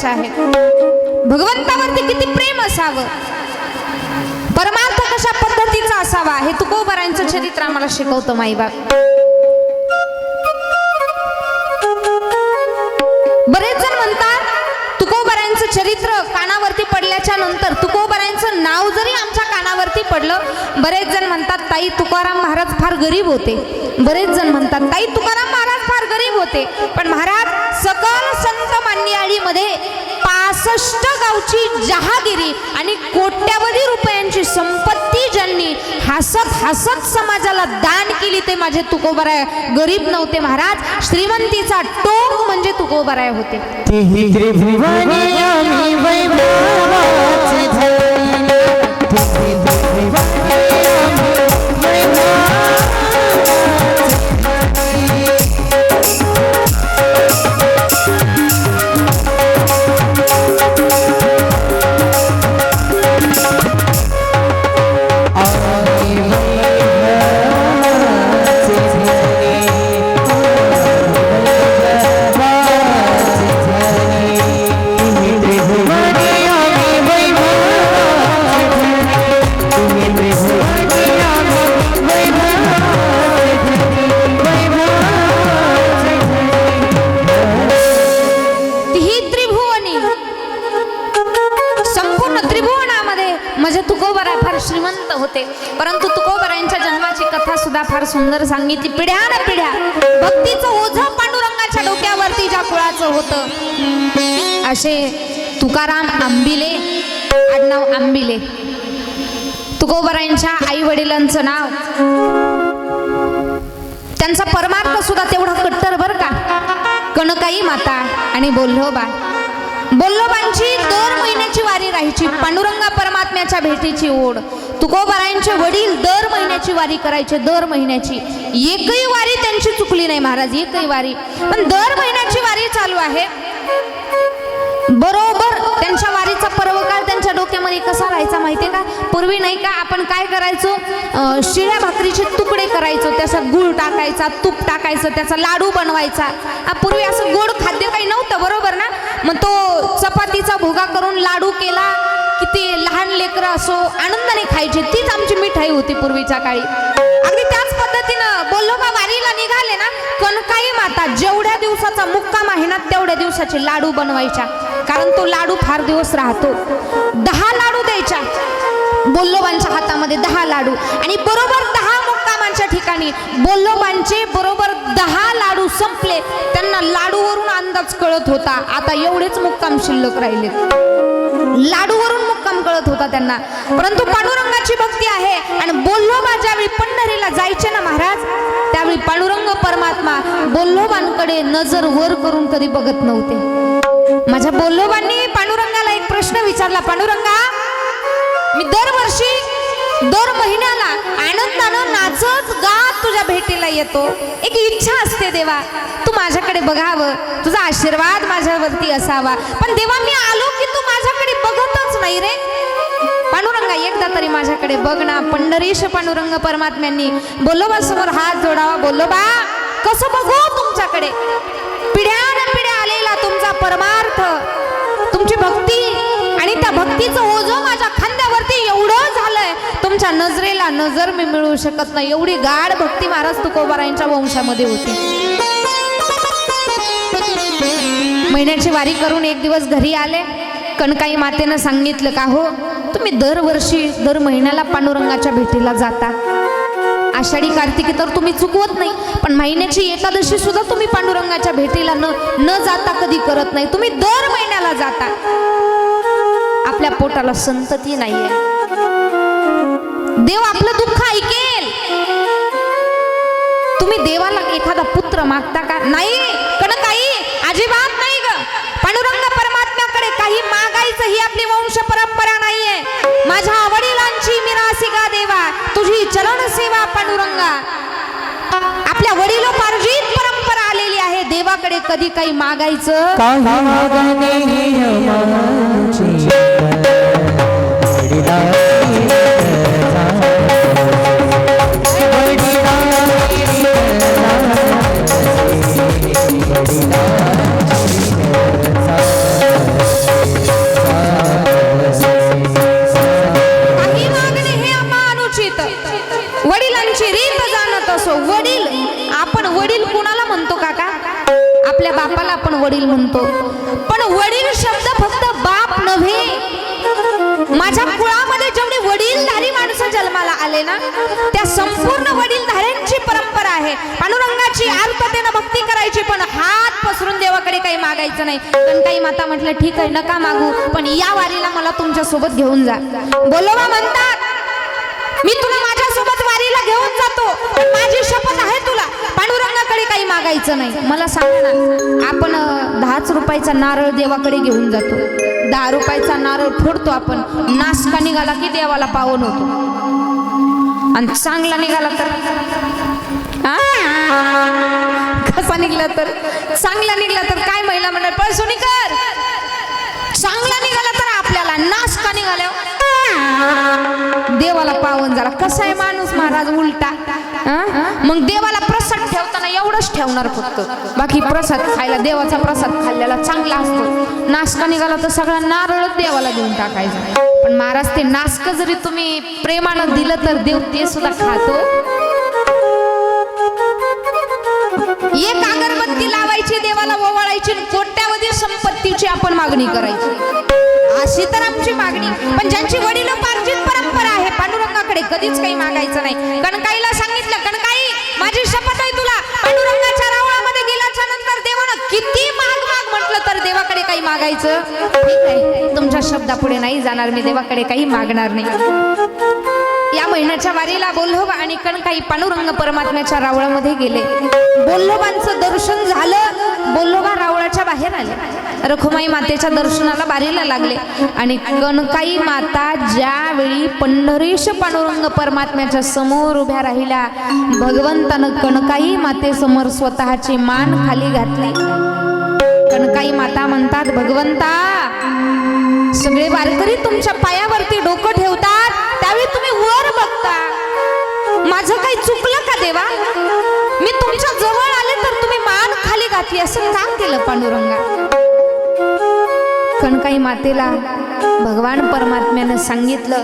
गरजेचे आहे. भगवंतावरती किती प्रेम असावं, परमार्थ कशा पद्धतीचा असावा हे तुकोबारायांचं चरित्र आम्हाला शिकवतं माईबाप. बरेच जण म्हणतात तुकोबारायांचं चरित्र कानावरती पडल्याच्या नंतर तुकोबारायांचं नाव जरी आमच्या कानावरती पडलं, बरेच जण म्हणतात ताई तुकाराम महाराज फार गरीब होते. बरेच जण म्हणतात ताई तुकाराम महाराज फार गरीब होते. पण महाराज सकल संत मंडळीमध्ये 65 गावची जहागिरी आणि कोट्यावधी रुपयांची संपत्ती ज्यांनी हसत हसत समाजाला दान केली ते माझे तुकोबाराय गरीब नव्हते महाराज. श्रीमंतीचा टोक म्हणजे तुकोबाराय होते. श्रीमंत होते. परंतु तुकोबारायांच्या जन्माची कथा सुद्धा फार सुंदर सांगितली. पिढ्यान पिढ्या भक्तीचं ओझं पांडुरंगाच्या डोक्यावरती ज्या कुळाचं होतं असे तुकाराम आंबिले, आडनाव आंबिले. तुकोबारायांच्या आई वडिलांचं नाव, त्यांचा परमार्थ सुद्धा तेवढा कट्टर बर का. कणकाई माता आणि बोल्लोबा. बोल्लोबांची दर महिन्याची वारी राहायची. पांडुरंगा परमात्म्याच्या भेटीची ओढ. तुकोबारायांचे वडील दर महिन्याची वारी करायचे, दर महिन्याची. एकही वारी त्यांची चुकली नाही महाराज, एकही वारी. पण दर महिन्याची वारी चालू आहे. बरोबर त्यांच्या वारीचा पर्वकाळ त्यांच्या डोक्यामध्ये कसा राहायचा माहितीये का. पूर्वी नाही का आपण काय करायचो, शिळ्या भाकरीचे तुकडे करायचो, त्याच्यात गूळ टाकायचा, तूप टाकायचं, त्याचा लाडू बनवायचा. पूर्वी असं गोड खाद्य काही नव्हतं बरोबर ना. मग तो चपातीचा भुगा करून लाडू केला, किती लहान लेकरं असो आनंदाने खायचे. तीच आमची मिठाई होती पूर्वीच्या काळी. अगदी त्याच पद्धतीनं बोल्लोबा वारीला निघाले ना, कणकाई माता जेवढ्या दिवसाचा मुक्काम आहे ना तेवढ्या दिवसाचे लाडू बनवायच्या. कारण तो लाडू फार दिवस राहतो. 10 लाडू द्यायच्या बोल्लोबांच्या हातामध्ये, 10 लाडू. आणि बरोबर 10 मुक्कामांच्या ठिकाणी बोल्लोबांचे बरोबर 10 लाडू संपले. त्यांना लाडूवरून अंदाज कळत होता आता एवढेच मुक्काम शिल्लक राहिले. लाडूवरून मुक्काम कळत होता त्यांना. परंतु पांडुरंगाची भक्ती आहे. आणि बोल्लोबा ज्यावेळी पंढरीला जायचे ना महाराज, त्यावेळी पांडुरंग परमात्मा बोल्लोबांकडे नजर वर करून कधी बघत नव्हते. माझ्या बोल्लोबांनी पांडुरंगाला एक प्रश्न विचारला, पांडुरंगा मी दरवर्षी दर महिन्याला आनंदानं नाचत गात तुझ्या भेटीला येतो. एक इच्छा असते देवा, तू माझ्याकडे बघावं, तुझा आशीर्वाद माझ्यावरती असावा. पण देवा मी आलो की तू माझ्याकडे बघतच नाही रे. पांडुरंगा एकदा तरी माझ्याकडे बघ ना. पंढरीश पांडुरंग परमात्म्यांनी बोल्लोबा समोर हात जोडावा. बोल्लोबा कसं बघू तुमच्याकडे, पिढ्यान पिढ्या आलेला तुमचा परमार्थ, तुमची भक्ती आणि त्या भक्तीचं ओझं माझ्या खांद्यावरती एवढं झालंय, तुमच्या नजरेला नजर मी मिळू शकत नाही. एवढी गाढ भक्ती महाराज तुकोबारायांच्या वंशामध्ये होती. महिन्याची वारी करून एक दिवस घरी आले. कणकाई मातेनं सांगितलं का हो तुम्ही दरवर्षी दर महिन्याला पांडुरंगाच्या भेटीला जाता. आषाढी कार्तिकी तर तुम्ही चुकवत नाही, पण महिन्याची एकादशी सुद्धा तुम्ही पांडुरंगाच्या भेटीला न जाता कधी करत नाही. तुम्ही दर महिन्याला जाता. आपल्या पोटाला संतती नाहीये. देव आपलं दुःख ऐकेल. तुम्ही देवाला एखादा पुत्र मागता का? नाही कणकाई, अजिबात नाही ग. पांडुरंग परमात्म्याकडे काही मागायचं ही आपली वंश परंपरा नाहीये. माझ्या वडिलांची मिरासिका देवा, तुझी चरण सेवा पांडुरंगा. आपल्या वडिलोपार्जित परंपरा आलेली आहे. देवाकडे कधी काही मागायचं असो, वडील, आपण वडील कुणाला म्हणतो काका? आपल्या बापाला आपण वडील म्हणतो, पण वडील शब्द फक्त बाप नव्हे. माझ्या कुळामध्ये जेवढे वडीलधारी माणसं जन्माला आले ना, त्या संपूर्ण वडीलधाऱ्यांची परंपरा आहे. पांडुरंगाची आर्ततेने भक्ती करायची, पण हात पसरून देवाकडे काही मागायचं नाही. कणकाई माता म्हटलं ठीक आहे, नका मागू, पण या वारीला मला तुमच्या सोबत घेऊन जा. बोलोबा म्हणतात, मी तुला माझ्यासोबत वारीला घेऊन जातो, पण माझी शपथ आहे तुला पांडुरंगाकडे काही मागायचं नाही. मला सांग ना, आपण 10 रुपयाचा नारळ देवाकडे घेऊन जातो, 10 रुपयाचा नारळ फोडतो आपण, नासका निघाला की देवाला पावन होतो, आणि चांगला निघाला तर कसा निघला तर? चांगला निघला तर काय महिला मंडळ पळसुनी कर, चांगला निघाला तर आपल्याला, नासका निघाल्या देवाला पावन झाला. कसा आहे माणूस महाराज उलटा. मग देवाला प्रसाद ठेवताना एवढंच ठेवणार फक्त, बाकी प्रसाद खायला, देवाचा प्रसाद खाल्ल्याला चांगला असतो. नासका निघाला तर सगळा नारळच देवाला देऊन टाकायचा. पण महाराज ते नासक जरी तुम्ही प्रेमानं दिलं तर देव ते सुद्धा खातो. एक अगरबत्ती लावायची, देवाला ओवाळायची, कोट्यावधी संपत्तीची आपण मागणी करायची, अशी तर आमची मागणी. पण ज्यांची वडिलोपार्जित परंपरा आहे, पांडुरंगाकडे कधीच काही मागायचं नाही. कणकाईला सांगितलं, कणकाई माझी शपथ आहे तुला, पांडुरंगाच्या रावळामध्ये गेल्याच्या नंतर देवानं किती माग माग म्हटलं तर देवाकडे काही मागायचं. ठीक आहे, तुमच्या शब्दापुढे नाही जाणार, मी देवाकडे काही मागणार नाही. या महिन्याच्या वारीला बोल्लोबा आणि कणकाई पांडुरंग परमात्म्याच्या रावळामध्ये गेले. बोल्लोबांचं दर्शन झालं, बोल्लोबा रावळाच्या बाहेर आले, रखुमाई मातेच्या दर्शनाला बारीला लागले. आणि कणकाई माता ज्यावेळी पंढरीश पांडुरंग परमात्म्याच्या समोर उभ्या राहिल्या, भगवंतानं कणकाई मातेसमोर स्वतःची मान खाली घातली. कणकाई माता म्हणतात, भगवंता, सगळे वारकरी तुमच्या पायावरती डोकं ठेवतात, त्यावेळी तुम्ही वर बघता, माझं काही चुकलं का देवा? मी तुमच्या जवळ आले तर तुम्ही मान खाली घातली, असं का केलं पांडुरंगा? कणकाई मातेला भगवान परमात्म्याने सांगितलं,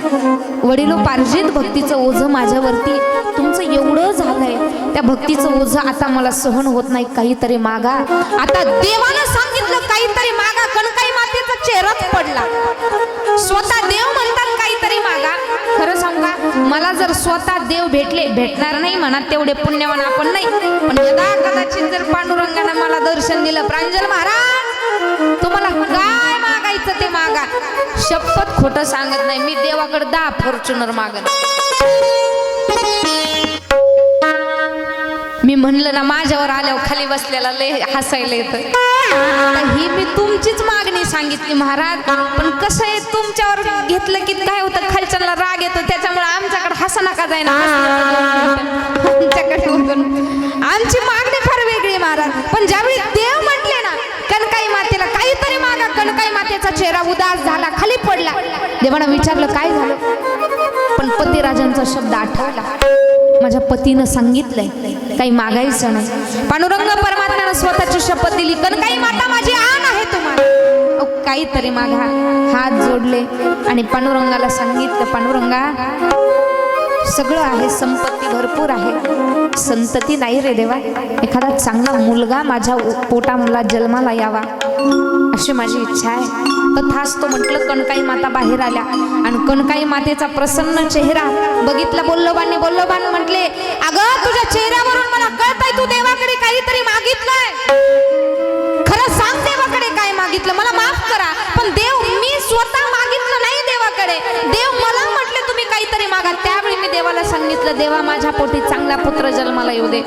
वडिलोपार्जित भक्तीचं ओझं माझ्यावरती तुमचं एवढं झालंय, त्या भक्तीचं ओझं आता मला सहन होत नाही, काहीतरी मागा. आता देवानं सांगितलं काहीतरी मागा, कणकाई मातेचा चेहराच पडला. स्वतः देव म्हणतात काहीतरी मागा. खरं सांगा, मला जर स्वतः देव भेटणार नाही म्हणा, तेवढे पुण्यवान आपण नाही, पण यदा कदाचित जर पांडुरंगानं मला दर्शन दिलं, प्रांजल महाराज तुम्हाला काय मागायचं ते मागा, शपथ खोटं सांगत नाही, मी देवाकडे 10 फॉर्च्युनर मागत. मी म्हणलं ना, माझ्यावर आल्यावर खाली बसलेला लय हसायला येतं. ही मी तुमचीच मागणी सांगितली महाराज, पण कसं आहे, तुमच्यावर घेतलं की काय होतं, खालच्याला राग येतो, त्याच्यामुळे आमच्याकडे हसा नका जायना, आमच्याकडे आमची मागणी फार वेगळी महाराज. पण ज्यावेळी देव म्हटले ना, कणकाई मातेला काहीतरी मागा, कणकाई मातेचा चेहरा उदास झाला, खाली पडला. देवानं विचारलं काय झालं, पण पतिराजांचा शब्द आठवला, माझ्या पतीनं सांगितलंय काही मागायचं नाही. पांडुरंग परमात्म्यानं स्वतःची शपथ दिली, कणकाई माता माझी आण आहे तुम्हाला, काहीतरी मागा. हात जोडले आणि पांडुरंगाला सांगितलं, पांडुरंगा सगळं आहे, संपत्ती भरपूर आहे, संतती नाही रे देवा, एखादा चांगला मुलगा माझ्या पोटाला जन्माला यावा अशी माझी इच्छा आहे. तथास्तु म्हटलं. कणकाई माता बाहेर आल्या आणि कणकाई मातेचा प्रसन्न चेहरा बघितला. बोल्लोबांनी म्हटले, अगं तुझ्या चेहऱ्यावरून मला कळतंय तू देवाकडे काहीतरी मागितलंय, खरं सांग देवाकडे काय मागितलं, मला माफ करा, पण देव मी स्वतः मागितलं नाही देवाकडे, देव मला म्हटले तुम्ही काहीतरी मागा. त्यावेळी मी देवाला सांगितलं, देवा माझ्या पोटी चांगला पुत्र जन्माला येऊ दे.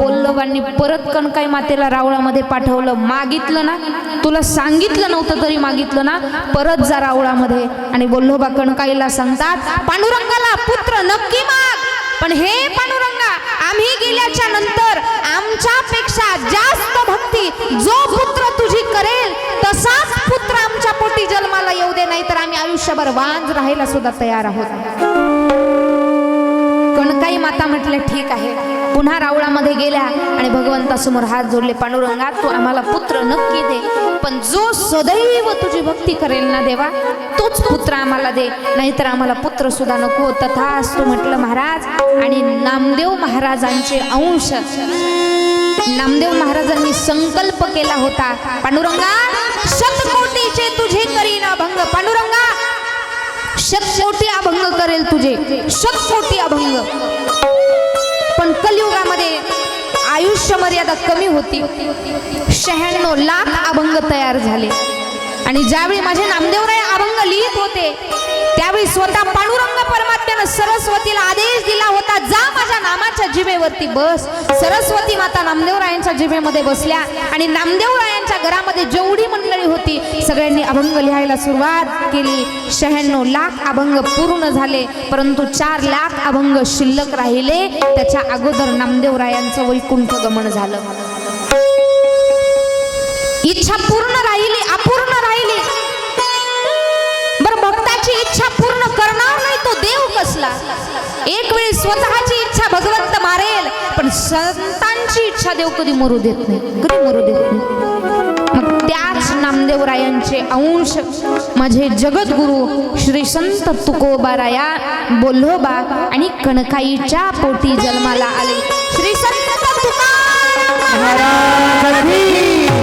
बोल्लोबांनी परत कणकाई मातेला रावळामध्ये पाठवलं. मागितलं ना, तुला सांगितलं नव्हतं तरी मागितलं ना, परत जा रावळामध्ये. आणि बोल्लोबा कणकाईला सांगतात, पांडुरंगाला पुत्र नक्की माग, पण हे पांडुरंगा, आम्ही गेल्याच्या नंतर आमच्यापेक्षा जास्त भक्ती जो पुत्र तुझी करेल तसाच पुत्र आमच्या पोटी जन्माला येऊ दे, नाही तर आम्ही आयुष्यभर वांज राहायला सुद्धा तयार आहोत. कणकाई कनकाई माता म्हटल्या ठीक आहे. पुन्हा रावळामध्ये गेल्या आणि भगवंतासमोर हात जोडले. पांडुरंगा तू आम्हाला पुत्र नक्की दे, पण जो सदैव तुझी भक्ती करेल ना देवा तोच पुत्र आम्हाला दे, नाहीतर आम्हाला पुत्र सुद्धा नको. तथास्तु म्हटलं महाराज. आणि नामदेव महाराजांचे अंश नामदेव महाराजांनी संकल्प केला होता, पांडुरंगा शतकोटीचे तुझे करीन अभंग. पांडुरंगा शतकोटी अभंग करेल तुझे, शतकोटी अभंग. पण कलियुगामध्ये आयुष्य मर्यादा कमी होती. 96 लाख अभंग तयार झाले. आणि ज्यावेळी माझे नामदेवराय अभंग लिहित होते त्यावेळी स्वतः पांडुरंग परमात्म्यानं सरस्वतीला आदेश दिला होता, जा माझ्या नामाच्या जिभेवरती बस. सरस्वती माता नामदेवरायांच्या जिभेमध्ये बसल्या आणि नामदेवरायांच्या घरामध्ये जेवढी मंडळी होती सगळ्यांनी अभंग लिहायला सुरुवात केली. 96 लाख अभंग पूर्ण झाले, परंतु 4 लाख अभंग शिल्लक राहिले. त्याच्या अगोदर नामदेवरायांचं वैकुंठ गमन झालं. इच्छा पूर्ण राहिली, अपूर्ण राहिली. बरं भक्ताची इच्छा पूर्ण करणार नाही तो देव कसला. एक वेळी स्वतःची इच्छा भगवंत मारेल, पण संतांची इच्छा देव कधी मरू देत नाही, कधी मरू देत नाही. मग त्याच नामदेवरायांचे अंश माझे जगद्गुरु श्री संत तुकोबाराया बोल्होबा आणि कणकाईच्या पोटी जन्माला आले. श्री संत तुकाराम महाराज की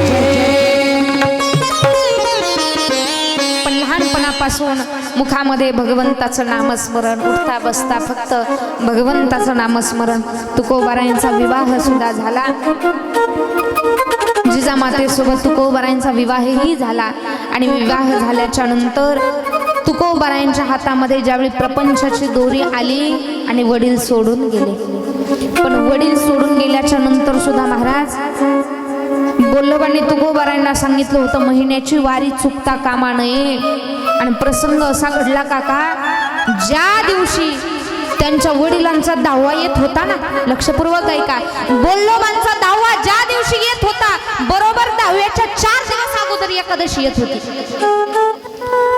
पासून मुखामध्ये भगवंताचं नामस्मरण, उठता बसता फक्त भगवंताचं नामस्मरण. तुकोबारायांचा विवाह सुद्धा झाला. जिजामातेसोबत तुकोबारायांचा विवाहही झाला. आणि विवाह झाल्याच्या नंतर तुकोबारायांच्या हातामध्ये ज्यावेळी प्रपंचाची दोरी आली आणि वडील सोडून गेले. पण वडील सोडून गेल्याच्या नंतर सुद्धा महाराज बोल्होबांनी तुकोबारायांना सांगितलं होतं, महिन्याची वारी चुकता कामा नये. आणि प्रसंग असा घडला काका, ज्या दिवशी त्यांच्या वडिलांचा दावा येत होता ना, लक्षपूर्वक ऐका, बोल्होबांचा दावा ज्या दिवशी येत होता बरोबर दहाव्याच्या 4 दिवस अगोदर एकादशी येत होती.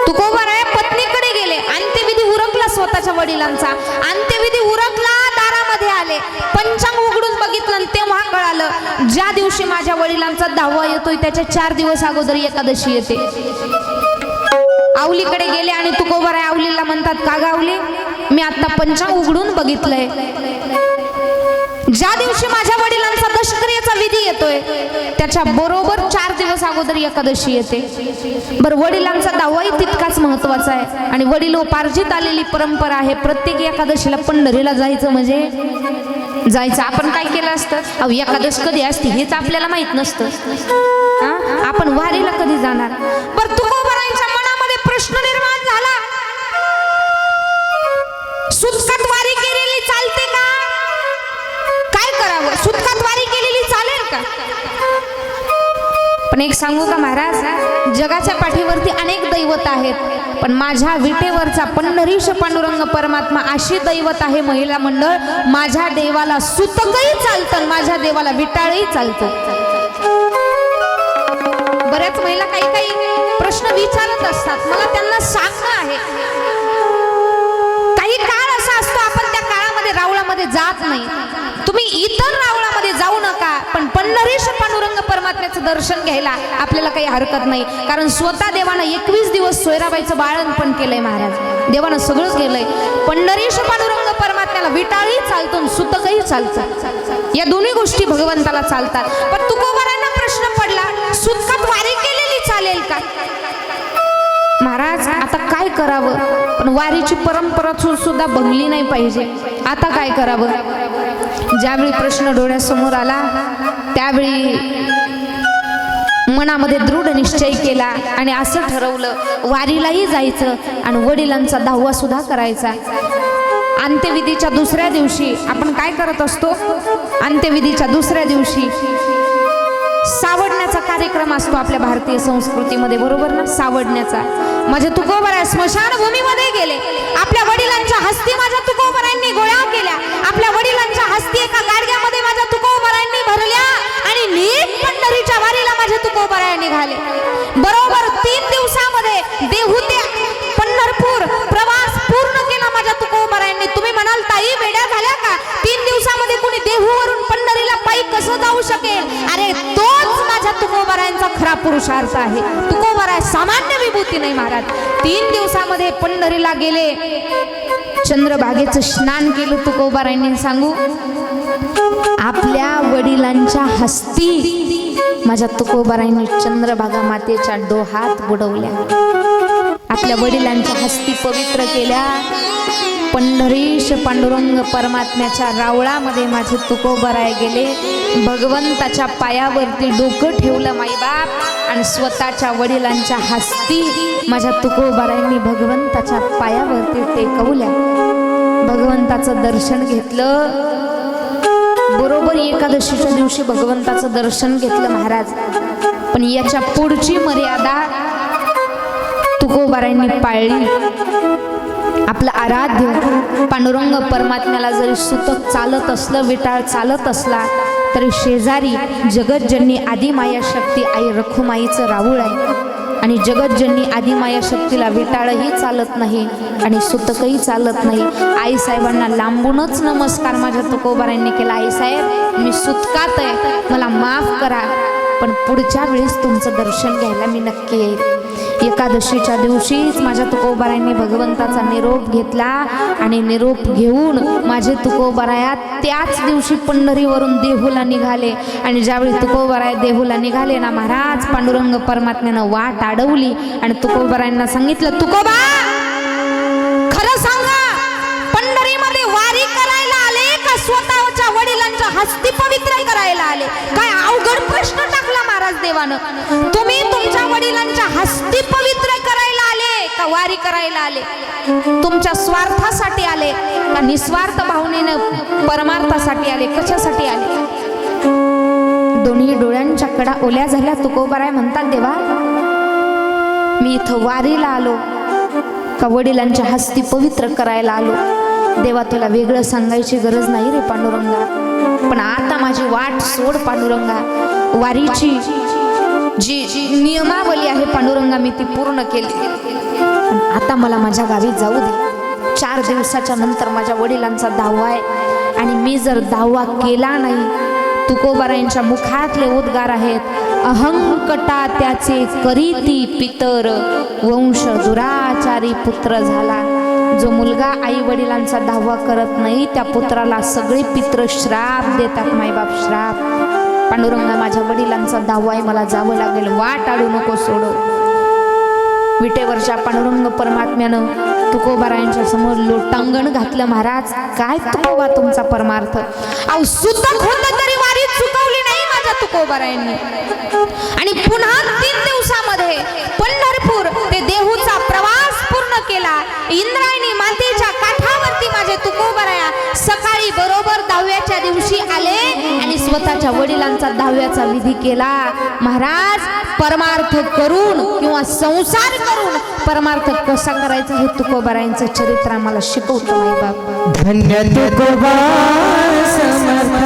तुकोबाराय पत्नीकडे गेले, अंत्यविधी उरकला स्वतःच्या वडिलांचा. अंत्यविधी उरकला, दारामध्ये आले, पंचांग उघडून बघितलं आणि तेव्हा कळालं ज्या दिवशी माझ्या वडिलांचा दावा येतोय त्याच्या 4 दिवस अगोदर एकादशी येते. आवलीकडे गेले आणि तुकोबाराय आवलीला म्हणतात, का गावली मी आता पंचांग उघडून बघितलंय, ज्या दिवशी माझ्या वडिलांचा दशक्रियेचा विधी येतोय त्याच्या बरोबर 4 दिवस अगोदर एकादशी येते. बरं वडिलांचा दावाही तितकाच महत्वाचा आहे. आणि वडिलोपार्जित आलेली परंपरा आहे, प्रत्येक एकादशीला पंढरीला जायचं म्हणजे जायचं. आपण काय केलं असतं, अहो एकादश कधी असते हेच आपल्याला माहित नसतं, आपण वारीला कधी जाणार. बरं तुकोबारायांच्या मनामध्ये प्रश्न निर्माण झाला, सुटकात वारी केलेली चालते का, काय करावं, सुटकात वारी केलेली चालेल का. पण एक सांगू का महाराज, जगाच्या पाठीवरती अनेक दैवत आहेत, पण माझ्या विटेवरचा पंढरीश पांडुरंग परमात्मा अशी दैवत आहे महिला मंडळ, माझ्या देवाला सुतकही चालतं, माझ्या देवाला विटाळही चालतं. बऱ्याच महिला काही काही प्रश्न विचारत असतात, मला त्यांना सांगणं आहे, काही काळ असा असतो आपण त्या काळामध्ये रावळामध्ये जात नाही. तुम्ही इतर रावळामध्ये जाऊ नका, पण पंढरीश पांडुरंग परमात्म्याचं दर्शन घ्यायला आपल्याला काही हरकत नाही. कारण स्वतः देवानं 21 दिवस सोयराबाईचं बाळणपण केलंय महाराज, देवानं सगळंच केलंय. पंढरीश पांडुरंग परमात्म्याला विटाळही चालतो, सुतकही चालतं, या दोन्ही गोष्टी भगवंताला चालतात. पण तुकोबारायांना प्रश्न पडला, सुतकात वारी केलेली चालेल का. महाराज आता काय करावं, पण वारीची परंपरा सुद्धा भंगली नाही पाहिजे. आता काय करावं, ज्यावेळी प्रश्न डोळ्यासमोर आला त्यावेळी मनामध्ये दृढ निश्चय केला आणि असं ठरवलं वारीलाही जायचं आणि वडिलांचा दावा सुद्धा करायचा. अंत्यविधीच्या दुसऱ्या दिवशी आपण काय करत असतो, अंत्यविधीच्या दुसऱ्या दिवशी सावडण्याचा कार्यक्रम असतो आपल्या भारतीय संस्कृतीमध्ये, बरोबर ना, सावडण्याचा. माझ्या तुकोबाराय स्मशानभूमीमध्ये गेले, आपल्या वडिलांच्या हस्ती माझ्या तुकोबारायांनी गोळ्या केल्या, आपल्या वडिलांच्या हस्ती एका गाडग्यामध्ये माझ्या तुकोबारायांनी भरल्या आणि नीट पंढरीच्या वारीला माझे तुकोबाराय निघाले. बरोबर 3 दिवसामध्ये देहू ते पंढरपूर प्रवास पूर्ण केला माझ्या तुकोबारायांनी. तुम्ही म्हणाल ताई वेड्या झाल्या का, जाऊ शकेल. अरे तोच माझ्या तुकोबारायांचा खरा पुरुषार्थ आहे. तुकोबाराय सामान्य विभूती नाही महाराज. 3 दिवसामध्ये पंढरीला गेले, चंद्रभागेचं स्नान केलं. तुकोबारायांनी सांगू, आपल्या वडिलांच्या हस्ती माझ्या तुकोबारायांनी चंद्रभागा मातेच्या डोहात बुडवल्या. आपल्या वडिलांच्या हस्ती पवित्र केल्या. पंढरीश पांडुरंग परमात्म्याच्या रावळामध्ये माझे तुकोबाराय गेले. भगवंताच्या पायावरती डोकं ठेवलं माईबाप आणि स्वतःच्या वडिलांच्या हस्ती माझ्या तुकोबारायांनी भगवंताच्या पायावरती टेकवल्या. भगवंताचं दर्शन घेतलं. बरोबर एकादशीच्या दिवशी भगवंताचं दर्शन घेतलं महाराज. पण याच्या पुढची मर्यादा तुकोबारायांनी पाळली. आपलं आराध्य पांडुरंग परमात्म्याला जरी सुतक चालत असलं, विटाळ चालत असला, तरी शेजारी जगतजननी आदिमाया शक्ती आई रखुमाईचं राऊळ आहे. आणि जगतजननी आदिमाया शक्तीला विटाळही चालत नाही आणि सुतकही चालत नाही. आईसाहेबांना लांबूनच नमस्कार माझ्या तुकोबारायांनी केला. आईसाहेब, मी सुतकात आहे, मला माफ करा, पण पुढच्या वेळेस तुमचं दर्शन घ्यायला मी नक्की येईल. एकादशीच्या दिवशीच माझ्या तुकोबारायांनी भगवंताचा निरोप घेतला आणि निरोप घेऊन माझे तुकोबाराया त्याच दिवशी पंढरीवरून देहूला निघाले. आणि ज्यावेळी तुकोबाराय देहूला निघाले ना महाराज, पांडुरंग परमात्म्यानं वाट अडवली आणि तुकोबारायांना सांगितलं, तुकोबा खरं सांगा, पंढरीमध्ये वारी करायला आले का स्वतःच्या वडिलांच्या हस्ती पवित्र करायला आले? काय अवघड प्रश्न टाकला महाराज देवानं. तुम्ही तुमच्या वडिलांच्या हस्ती पवित्र करायला आले का वारी करायला आले? तुमच्या स्वार्थासाठी आले का निस्वार्थ भावनेनं परमार्थासाठी आले? कशासाठी आले? दोन्ही डोळ्यांच्या कडा ओल्या झाल्या. तुकोबाराय म्हणतात, देवा मी इथं वारीला आलो का वडिलांच्या हस्ती पवित्र करायला आलो? देवा तुला वेगळं सांगायची गरज नाही रे पांडुरंगा, पण आता माझी वाट सोड पांडुरंगा. वारीची जी नियमावली आहे पांडुरंगा मी ती पूर्ण केली, आता मला माझ्या गावी जाऊ दे. 4 दिवसाच्या नंतर माझ्या वडिलांचा दावा आहे आणि मी जर दावा केला नाही, तुकोबारायांच्या मुखातले उद्गार आहेत, अहंकटा त्याचे करीती पितर, वंश दुराचारी पुत्र झाला. जो मुलगा आई वडिलांचा दावा करत नाही त्या पुत्राला सगळे पित्र श्राप देतात. मायबाप श्राप. पांडुरंगा माझ्या वडिलांचा दावा आहे, मला जावं लागेल, वाट आडू नको सोडो. विटेवरच्या पांडुरंग परमात्म्यानं तुकोबारायांच्या समोर लोटांगण घातलं. महाराज काय तुकोबा तुमचा परमार्थ? अहो सुतक होतं तरी वारी चुकवली नाही माझ्या तुकोबारायांनी. आणि पुन्हा 3 दिवसामध्ये पंढरपूर ते देहूचा प्रवास पूर्ण केला. इंद्रायणी मातेच्या काठावरती माझे तुकोबाराया सकाळी बरोबर 10व्याच्या दिवशी आले आणि स्वतःच्या वडिलांचा 10व्याचा विधी केला. महाराज परमार्थ करून किंवा संसार करून परमार्थ कसा करायचा हे तुकोबारायांचं चरित्र आम्हाला शिकवतं. मायबाप धन्य तुकोबा समर्थ.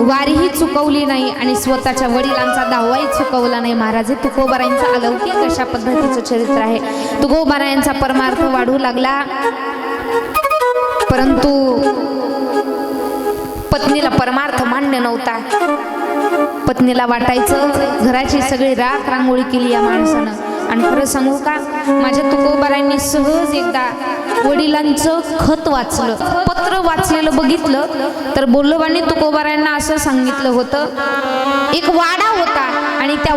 वारीही चुकवली नाही आणि स्वतःच्या वडिलांचा दावाही चुकवला नाही. महाराज तुकोबारायांचं अलौकिक अशा पद्धतीचं चरित्र आहे. तुकोबारायांचा परमार्थ वाढू लागला, परंतु पत्नीला परमार्थ मान्य नव्हता. पत्नीला वाटायचं घराची सगळी राख रांगोळी केली या माणसानं. आणि खरं सांगू का, माझ्या तुकोबारायांनी सहज एकदा वडिलांचं खत वाचलं, पत्र वाचलेलं बघितलं तर बोल्लोबांनी तुकोबारायांना असं सांगितलं होतं, एक वाडा होता आणि त्या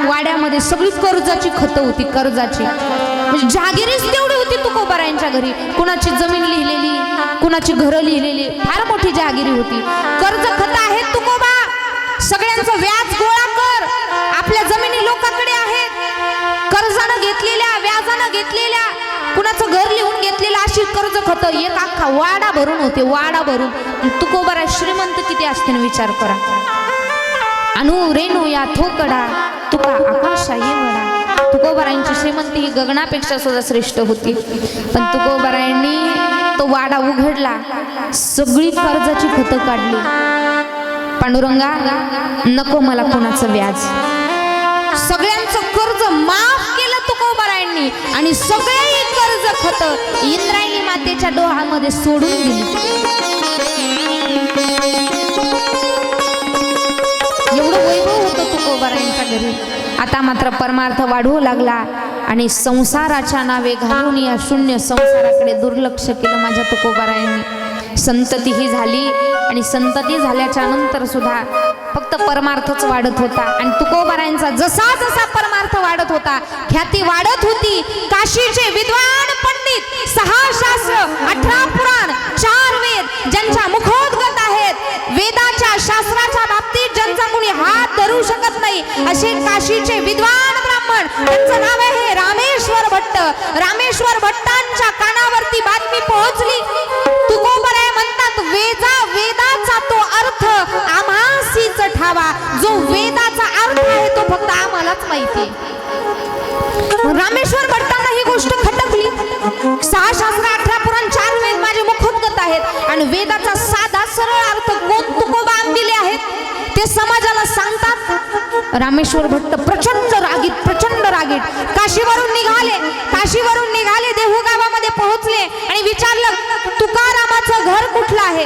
वाड्यामध्ये सगळी कर्जाची खतं होती, कर्जाची म्हणजे जहागिरीच तेवढी होती तुकोबारायांच्या घरी. कुणाची जमीन लिहिलेली, कुणाची घरं लिहिलेली, फार मोठी जहागिरी होती. कर्ज खतं आहेत तुकोबा, सगळ्यांचं व्याज गोळा कर. आपल्या जमिनी लोकांकडे आहेत, कर्जानं घेतलेल्या, व्याजानं घेतलेल्या, कुणाचं घर लिहून घेतलेलं, अशी कर्ज खतं एक अख्खा वाडा भरून होते, वाडा भरून. तुकोबारा श्रीमंत किती असते विचार करा. अनु रेणू या थोकडा तुका आकाशाही वडा. तुकोबारायांची श्रीमंती ही गगनापेक्षा सुद्धा श्रेष्ठ होती. पण तुकोबारायांनी तो वाडा उघडला, सगळी कर्जाची खतं काढली. पांडुरंगा नको मला कोणाचं व्याज, सगळ्यांचं कर्ज माफ केलं तुकोबारायांनी आणि सगळे कर्ज खत इंद्रायणी मातेच्या डोहामध्ये सोडून दिली. एवढं वैभव होतं तुकोबारायांच्या घरी. आता मात्र परमार्थ वाढवू लागला आणि संसाराच्या नावे घालून या शून्य संसाराकडे दुर्लक्ष केलं माझ्या तुकोबारायांनी. संततीही झाली आणि संतती झाल्याच्या नंतर सुद्धा फक्त परमार्थच वाढत होता. आणि तुकोबारायांचा जसा जसा परमार्थ वाढत होता, ख्याती वाढत होती. काशीचे विद्वान पंडित 6 शास्त्र, 18 पुराण, 4 वेद ज्यांच्या मुखोद्गत आहेत, वेदाच्या शास्त्राच्या बाबतीत ज्यांचा कोणी हात धरू शकत नाही, असे काशीचे विद्वान ब्राह्मण, त्यांचं नाव आहे रामेश्वर भट्ट. रामेश्वर भट्टांच्या कानावरती बातमी पोहोचली. तुकोबाराय म्हणतात, वेदाचा तो अर्थ आम्हासीच ठावा. जो वेदाचा अर्थ आहे तो फक्त आम्हालाच माहिती. रामेश्वर भट्टांना ही गोष्ट खटकली. 6 शास्त्र, 18 पुराण, 4 वेद माझे मुखोद्गत आहेत आणि वेदाचा साधा सरळ अर्थ कोण तुकोबा दिले आहेत ते समाजाला सांगतात. रामेश्वर भट्ट प्रचंड रागीत काशीवरून निघाले, देहू गावामध्ये पोहोचले आणि विचारलं, तुकारामाचं घर कुठलं आहे?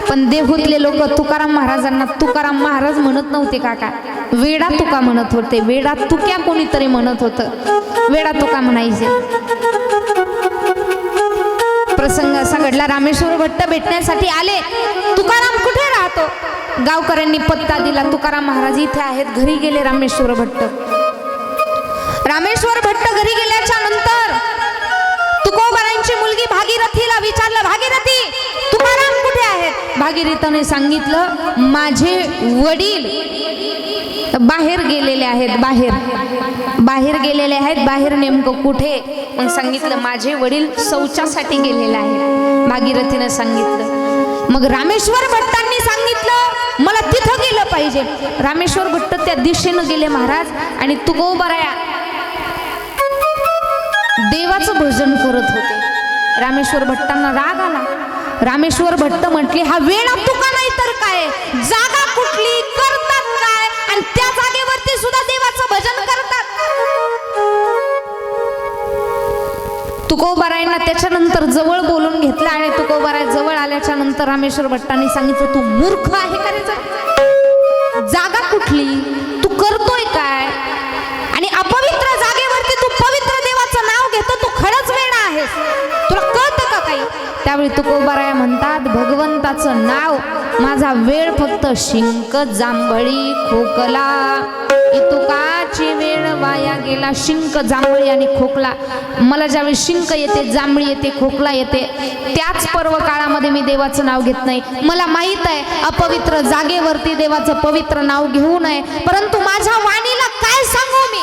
पण देहूतले लोक तुकाराम महाराजांना तुकाराम महाराज म्हणत नव्हते काका, वेडा तुका म्हणत होते. वेडा तुक्या कोणीतरी म्हणत होतं, वेडा तुका म्हणायचे. प्रसंग असा घडला, रामेश्वर भट्ट भेटण्यासाठी आले. तुकाराम कुठे राहतो? गावकऱ्यांनी पत्ता दिला, तुकाराम महाराज इथे आहेत. घरी गेले रामेश्वर भट्ट. रामेश्वर भट्ट घरी गेल्याच्या नंतर तुकोबारांची मुलगी भागीरथीला विचारलं, भागीरथी तुकाराम कुठे आहेत? भागीरथीने सांगितलं, माझे वडील बाहेर गेलेले आहेत. बाहेर नेमकं कुठे? मग सांगितलं, माझे वडील शौचासाठी गेलेले आहेत. भागीरथीने सांगितलं. मग रामेश्वर भट्टांनी सांगितलं, मला तिथं गेलं पाहिजे. रामेश्वर भट्ट त्या दिशेनं गेले महाराज. आणि तुकोबाराया देवाचं भजन करत होते. रामेश्वर भट्टांना राग आला. रामेश्वर भट्ट म्हटले, हा वेळा तुका नाही तर काय, जागा कुठली, करतात काय, आणि त्या जागेवरती सुद्धा देवाचं भजन करतात. तुकोबारायांना त्याच्यानंतर जवळ बोलून घेतलं आणि तुकोबाराय जवळ आल्याच्या नंतर रामेश्वर भट्टांनी सांगितलं, तू मूर्ख आहे का रे? जागा कुठली, तू करतोय काय, आणि अपवित्र जागेवरती तू पवित्र देवाचं नाव घेतो, तू खरंच वेडा आहेस, तुला कळतं का काही? त्यावेळी तुकोबाराय म्हणतात, भगवंताचं नाव माझा वेळ फक्त शिंक, जांभळी, खोकला, इतुकाची वेळ वाया गेला. शिंक, जांभळी आणि खोकला. मला ज्यावेळी शिंक येते, जांभळी येते, खोकला येते, त्याच पर्व काळामध्ये मी देवाचं नाव घेत नाही. मला माहित आहे अपवित्र जागेवरती देवाचं पवित्र नाव घेऊ नये, परंतु माझ्या वाणीला काय सांगू मी?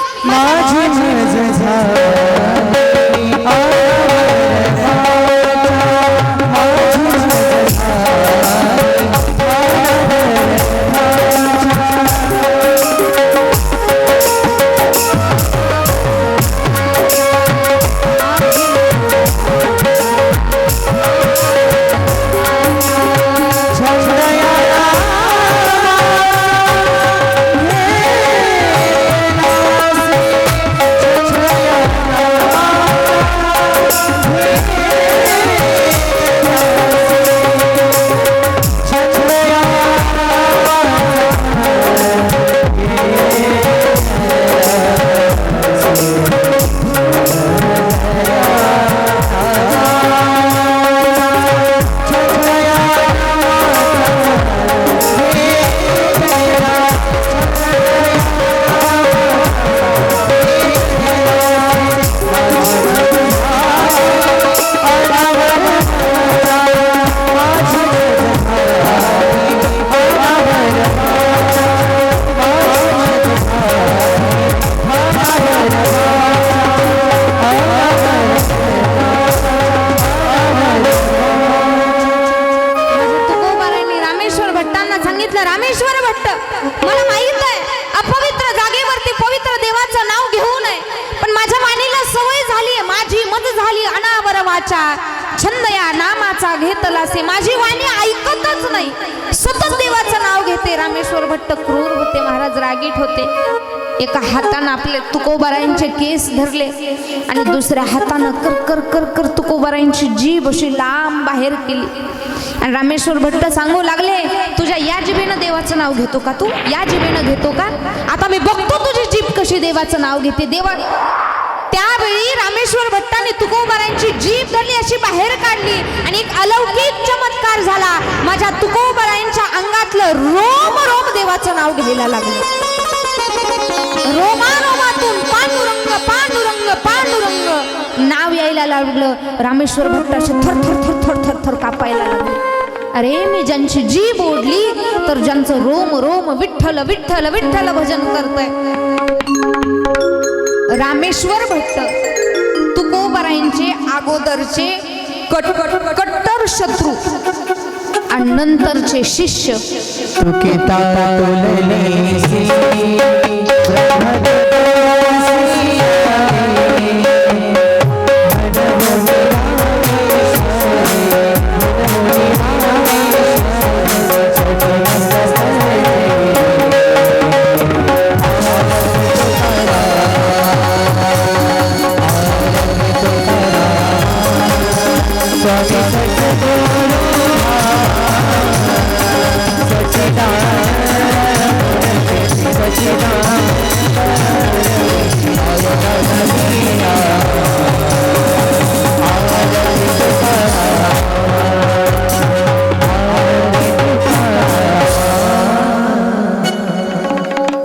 कृष्ण रामेश्वर भट्ट, मला माहित आहे अपवित्र जागेवरती पवित्र देवाचं नाव घेऊ नये, पण माझ्या वाणीला सवय झाली, माझी मत झाली अनावर वाचा, छंद या नामाचा घेतलासे, माझी वाणी ऐकतच नाही, सतत देवाचं नाव घेते. रामेश्वर भट्ट क्रूर होते महाराज, रागीट होते. एका हातानं आपले तुकोबारायांचे केस धरले आणि दुसऱ्या हातानं कर कर कर कर तुकोबारायांची जीभ अशी लांब बाहेर केली. आणि रामेश्वर भट्ट सांगू लागले, तुझ्या या जिभेनं देवाचं नाव घेतो का, तू या जिभेनं घेतो का, आता मी बघतो तुझी जीभ कशी देवाचं नाव घेते. देवा त्यावेळी रामेश्वर भट्टाने तुकोबारायांची जीभ धरली, अशी बाहेर काढली आणि एक अलौकिक चमत्कार झाला. माझ्या तुकोबारायांच्या अंगातलं रोम रोम देवाचं नाव घ्यायला लागलं. रोमारोमातून पांडुरंग पांडुरंग पांडुरंग नाव यायला लागलं. रामेश्वर भट्ट असे थर थर थर थर थर थर कापायला लागले. अरे मी ज्यांची जीभ ओढली तर ज्यांचं रोम रोम विठ्ठल विठ्ठल विठ्ठल भजन करतय. रामेश्वर भट्ट तुकोबारायांचे अगोदरचे कट्टर शत्रू आणि नंतरचे शिष्य.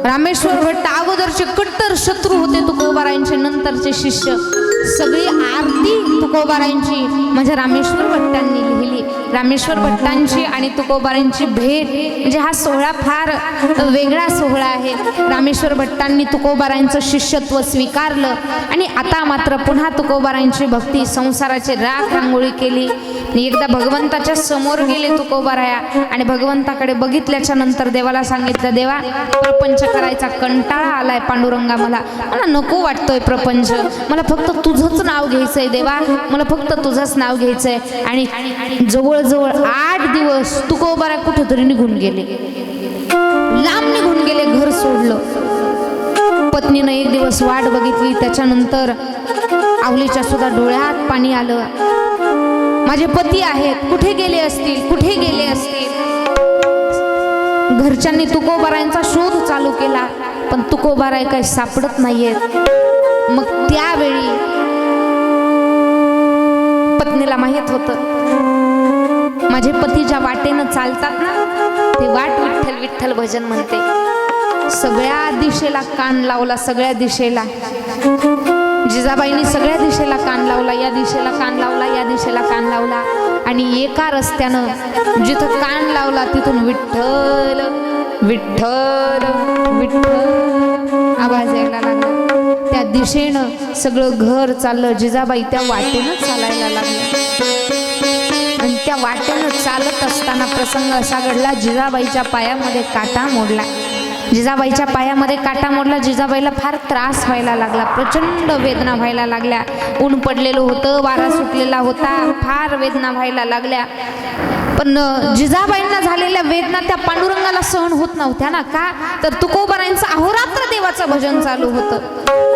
रामेश्वर भट्ट अगोदरचे कट्टर शत्रू होते तुकोबारायांचे, नंतरचे शिष्य. सगळी आरती तुकोबारायांची म्हणजे रामेश्वर भट्टांनी लिहिली. रामेश्वर भट्टांची आणि तुकोबारायांची भेट म्हणजे हा सोहळा फार वेगळा सोहळा आहे. रामेश्वर भट्टांनी तुकोबारायांचं शिष्यत्व स्वीकारलं आणि आता मात्र पुन्हा तुकोबारायांची भक्ती संसाराची राख रांगोळी केली. एकदा भगवंताच्या समोर गेले तुकोबाराया आणि भगवंताकडे बघितल्याच्या नंतर देवाला सांगितलं, देवा प्रपंच करायचा कंटाळा आलाय, पांडुरंगा मला नको वाटतोय प्रपंच, मला फक्त तुझंच नाव घ्यायचंय देवा, मला फक्त तुझंच नाव घ्यायचंय. आणि जवळजवळ 8 दिवस तुकोबारा कुठेतरी निघून गेले, लांब निघून गेले, घर सोडलं. पत्नीनं एक दिवस वाट बघितली, त्याच्यानंतर आवलीच्या सुद्धा डोळ्यात पाणी आलं. माझे पती आहेत, कुठे गेले असतील, कुठे गेले असतील. घरच्यांनी तुकोबारायांचा शोध चालू केला, पण तुकोबाराय काही सापडत नाहीयेत. मग त्यावेळी पत्नीला माहित होतं माझे पती ज्या वाटेनं चालतात ना, ते वाट विठ्ठल विठ्ठल भजन म्हणते. सगळ्या दिशेला कान लावला, सगळ्या दिशेला. जिजाबाईंनी सगळ्या दिशेला कान लावला, या दिशेला कान लावला, या दिशेला कान लावला. आणि एका रस्त्यानं जिथं कान लावला तिथून विठ्ठल विठ्ठल विठ्ठल आवाज यायला लागला. त्या दिशेनं सगळं घर चाललं. जिजाबाई त्या वाटेनं चालायला लागल्या आणि त्या वाटेनं चालत असताना प्रसंग असा घडला, जिजाबाईच्या पायामध्ये काटा मोडला. जिजाबाईच्या पायामध्ये काटा मोडला. जिजाबाईला फार त्रास व्हायला लागला, प्रचंड वेदना व्हायला लागल्या. ऊन पडलेलं होतं, वारा सुटलेला होता, फार वेदना व्हायला लागल्या. पण जिजाबाईंना झालेल्या वेदना त्या पांडुरंगाला सहन होत नव्हत्या ना. का तर तुकोबारायांचं अहोरात्र देवाचं भजन चालू होतं.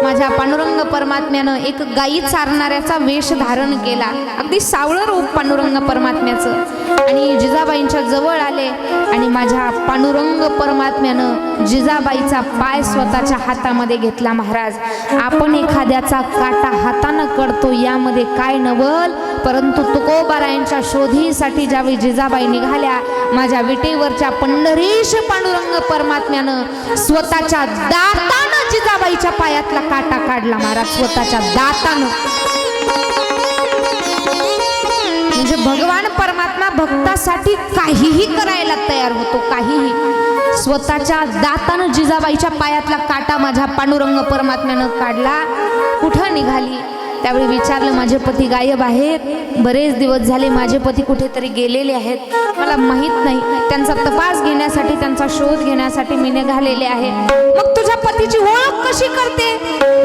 माझ्या पांडुरंग परमात्म्यानं एक गायी चारणाऱ्याचा वेश धारण केला, अगदी सावळं रूप पांडुरंग परमात्म्याचं. आणि जिजाबाईंच्या जवळ आले आणि माझ्या पांडुरंग परमात्म्यानं जिजाबाईचा पाय स्वतःच्या हातामध्ये घेतला. महाराज, आपण एखाद्याचा काटा हातानं करतो यामध्ये काय नवल, परंतु तुकोबारायांच्या शोधीसाठी ज्यावेळी जिजाबाई निघाल्या, माझ्या विटेवरच्या पंढरीश पांडुरंग परमात्म्यानं स्वतःच्या दातानं जिजाबाईच्या पायातला काटा काढला. महाराज, स्वतःच्या दातानं. म्हणजे भगवान परमात्मा भक्तासाठी काहीही करायला तयार होतो, काहीही. स्वतःच्या दातानं जिजाबाईच्या पायातला काटा माझ्या पांडुरंग परमात्म्यानं काढला. कुठं निघाली? त्यावेळी विचारलं, माझे पती गायब आहेत, बरेच दिवस झाले, माझे पती कुठेतरी गेलेले आहेत, मला माहीत नाही, त्यांचा तपास घेण्यासाठी, त्यांचा शोध घेण्यासाठी मी निघालेले आहे. मग तुझ्या पतीची ओळख कशी करते?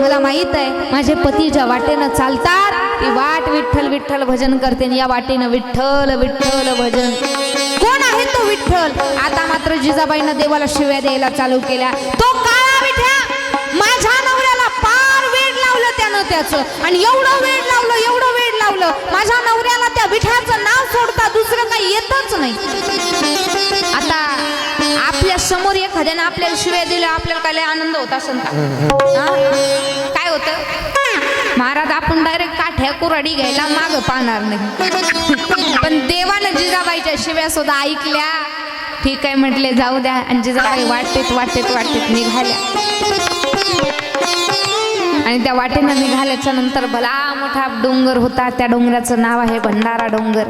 मला माहीत आहे, माझे पती ज्या वाटेनं चालतात ती वाट विठ्ठल विठ्ठल भजन करते, या वाटेनं विठ्ठल विठ्ठल भजन. कोण आहे तो विठ्ठल? आता मात्र जिजाबाईनं देवाला शिव्या द्यायला चालू केल्या. तो काळा विठ्या, माझ्या नवऱ्याला पार वेड लावलं त्यानं त्याचं, आणि एवढं वेड लावलं माझ्या नवऱ्याला त्या विठ्याचं नाव सोडता दुसरं काही येतच नाही. आता आपल्या समोर एखाद्यानं आपल्याला शिव्या दिल्या, आपल्याला काय लय आनंद होता असेल का? काय होतं महाराज, आपण डायरेक्ट काठ्या कुऱ्हाडी घ्यायला माग पाहणार नाही. पण देवानं जिजाबाईच्या शिव्या सुद्धा ऐकल्या. ठीक आहे म्हटले, जाऊ द्या. आणि जिजाबाई वाटेत निघाल्या. आणि त्या वाटेनं निघाल्याच्या नंतर भला मोठा डोंगर होता, त्या डोंगराचं नाव आहे भंडारा डोंगर.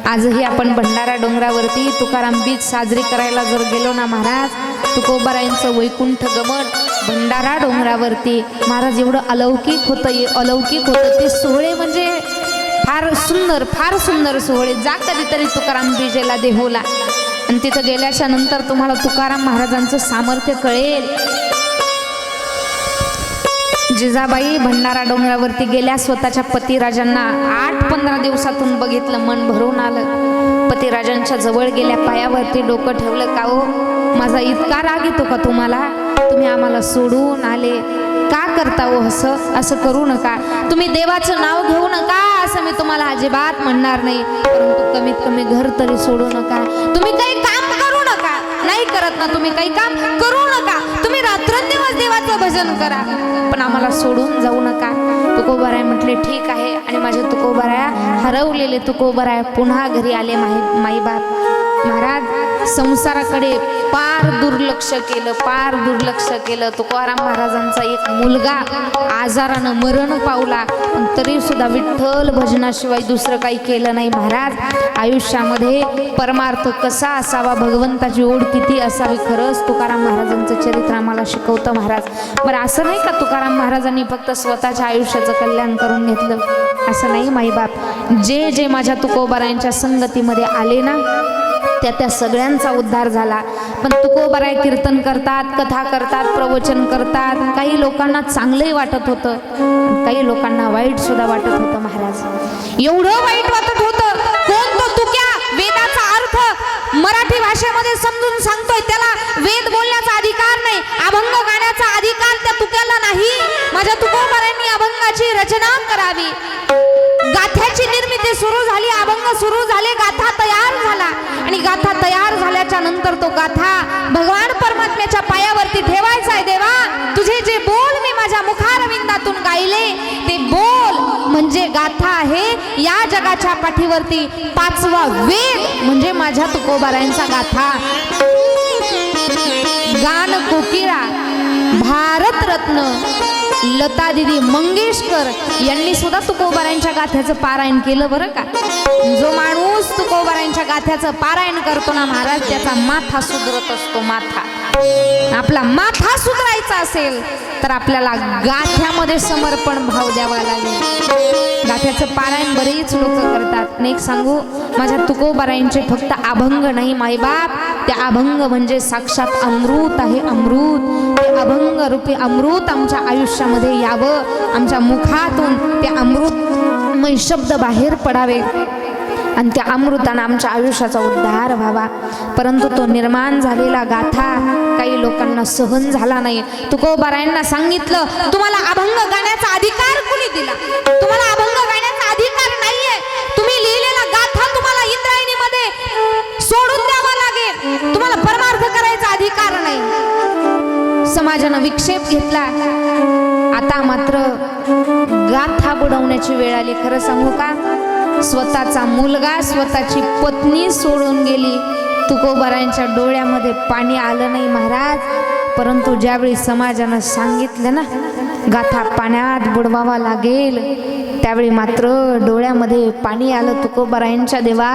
आजही आपण भंडारा डोंगरावरती तुकाराम बीज साजरी करायला जर गेलो ना महाराज, तुकोबारायांचं वैकुंठ गमन भंडारा डोंगरावरती महाराज एवढं अलौकिक होतं ते सोहळे, म्हणजे फार सुंदर सोहळे. जा कधीतरी तुकाराम बीजेला देहूला, आणि तिथं गेल्याच्या नंतर तुम्हाला तुकाराम महाराजांचं सामर्थ्य कळेल. जिजाबाई भंडारा डोंगरावरती गेल्या, स्वतःच्या पतिराजांना 8-15 दिवसातून बघितलं, मन भरून आलं. पतिराजांच्या जवळ गेल्या, पायावरती डोकं ठेवलं. का हो, माझा इतका राग येतो का तुम्हाला? तुम्ही आम्हाला सोडून आले, का करता हो असं करू नका. तुम्ही देवाचं नाव घेऊ नका असं मी तुम्हाला अजिबात म्हणणार नाही, परंतु कमीत कमी घर तरी सोडू नका. तुम्ही काही काम करू नका, नाही करत ना तुम्ही, काही काम करू नका. तुम्ही रात्रंदिवस देवाचं भजन करा, पण आम्हाला सोडून जाऊ नका. तुकोबाराय म्हटले ठीक आहे. आणि माझे तुकोबाराया, हरवलेले तुकोबाराय पुन्हा घरी आले. माईबाप महाराज संसाराकडे पार दुर्लक्ष केलं. तुकाराम महाराजांचा एक मुलगा आजारानं मरण पावला, पण तरी सुद्धा विठ्ठल भजनाशिवाय दुसरं काही केलं नाही. महाराज आयुष्यामध्ये परमार्थ कसा असावा, भगवंताची ओढ किती असावी, खरंच तुकाराम महाराजांचं चरित्र आम्हाला शिकवतं. महाराज बरं, असं नाही का तुकाराम महाराजांनी फक्त स्वतःच्या आयुष्याचं कल्याण करून घेतलं, असं नाही माईबाप. जे माझ्या तुकोबारायांच्या संगतीमध्ये आले ना, त्या सगळ्यांचा उद्धार झाला. पण तुकोबाराय कीर्तन करतात, कथा करतात, प्रवचन करतात. काही लोकांना चांगलंही वाटत होतं, काही लोकांना वाईट सुद्धा वाटत होतं. महाराज एवढं वाईट वाटत होतं, कोण तो तुक्या वेदाचा अर्थ मराठी भाषेमध्ये समजून सांगतोय, त्याला वेद बोलण्याचा अधिकार नाही, अभंग गाण्याचा अधिकार त्या तुक्याला नाही. माझ्या तुकोबारायांनी अभंगाची रचना करावी, गाथ्याची निर्मिती सुरू झाली, अभंग सुरू झाले, गाथा तयार झाला. आणि गाथा तयार झाल्याच्या नंतर तो गाथा भगवान परमात्म्याच्या पायावरती ठेवायचा आहे. देवा, तुझे जे बोल मी माझ्या मुखारविंदातून गायले, ते बोल म्हणजे गाथा आहे. या जगाच्या पाठीवरती 5वा वेद म्हणजे माझ्या तुकोबारायांचा गाथा. गान कोकिळा भारतरत्न लता दीदी मंगेशकर यांनी सुद्धा तुकोबारायांच्या गाथ्याचं पारायण केलं बरं का. जो माणूस तुकोबारायांच्या गाथ्याचं पारायण करतो ना महाराज, त्याचा माथा सुधरत असतो. आपला माथा सुधरायचा असेल तर आपल्याला गाथ्यामध्ये समर्पण भाव द्यावा लागेल. गाथ्याचं पारायण बरेच लोक करतात. नेक सांगू, माझ्या तुकोबारायांचे फक्त अभंग नाही माईबाप, ते अभंग म्हणजे साक्षात अमृत आहे, अमृत. ते अभंग रूपी अमृत आमच्या आयुष्यामध्ये यावं, आमच्या मुखातून ते अमृतमय शब्द बाहेर पडावे आणि त्या अमृतानं आमच्या आयुष्याचा उद्धार व्हावा. परंतु तो निर्माण झालेला गाथा काही लोकांना सहन झाला नाही. तुकोबारायांना सांगितलं, तुम्हाला अभंग गाण्याचा अधिकार कुणी दिला? तुम्हाला अभंग गाण्याचा अधिकार नाहीये. तुम्ही लिहिलेला गाथा तुम्हाला इंद्रायणीमध्ये सोडून द्यावा लागेल. तुम्हाला परमार्थ करायचा अधिकार नाही. समाजानं विक्षेप घेतला. आता मात्र गाथा बुडवण्याची वेळ आली. खरं सांगू का, स्वतःचा मुलगा स्वतःची पत्नी सोडून गेली. तुकोबारायांच्या डोळ्यामध्ये पाणी आलं नाही महाराज. परंतु ज्यावेळी समाजानं सांगितलं ना गाथा पाण्यात बुडवावा लागेल, त्यावेळी मात्र डोळ्यामध्ये पाणी आलं. तुकोबारायांच्या देवा,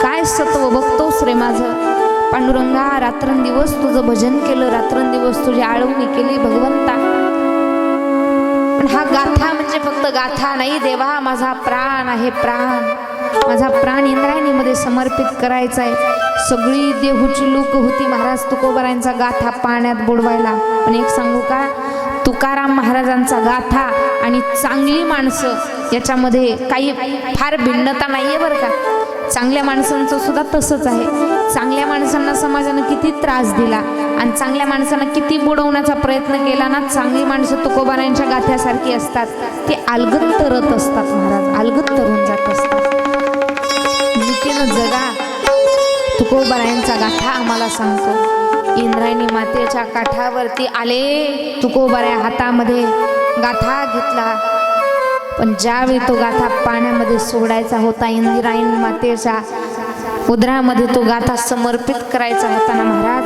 काय सत्व बघतोस रे माझं पांडुरंगा. रात्रंदिवस तुझं भजन केलं, रात्रंदिवस तुझी आळवणी केली भगवंता. पण हा गाथा म्हणजे फक्त गाथा नाही देवा, माझा प्राण आहे प्राण, माझा प्राण इंद्रायणीमध्ये समर्पित करायचा आहे. सगळी देहूची लूक होती महाराज तुकोबारायांचा गाथा पाण्यात बुडवायला. पण एक सांगू का, तुकाराम महाराजांचा गाथा आणि चांगली माणसं याच्यामध्ये काही फार भिन्नता नाहीये बरं का. चांगल्या माणसांचं सुद्धा तसंच आहे. चांगल्या माणसांना समाजानं किती त्रास दिला आणि चांगल्या माणसांना किती बुडवण्याचा प्रयत्न केला ना, चांगली माणसं तुकोबारायांच्या गाथ्यासारखी असतात. ते अलगद तरत असतात महाराज, अलगद तरून जात असतात. नीतीनं जगा तुकोबारायांचा गाथा आम्हाला सांगतो. इंद्रायणी मातेच्या काठावरती आले, तुकोबाराया हातामध्ये गाथा घेतला. पण ज्यावेळी तो गाथा पाण्यामध्ये सोडायचा होता, इंद्रायणी मातेच्या उदरामध्ये तो गाथा समर्पित करायचा होता ना महाराज,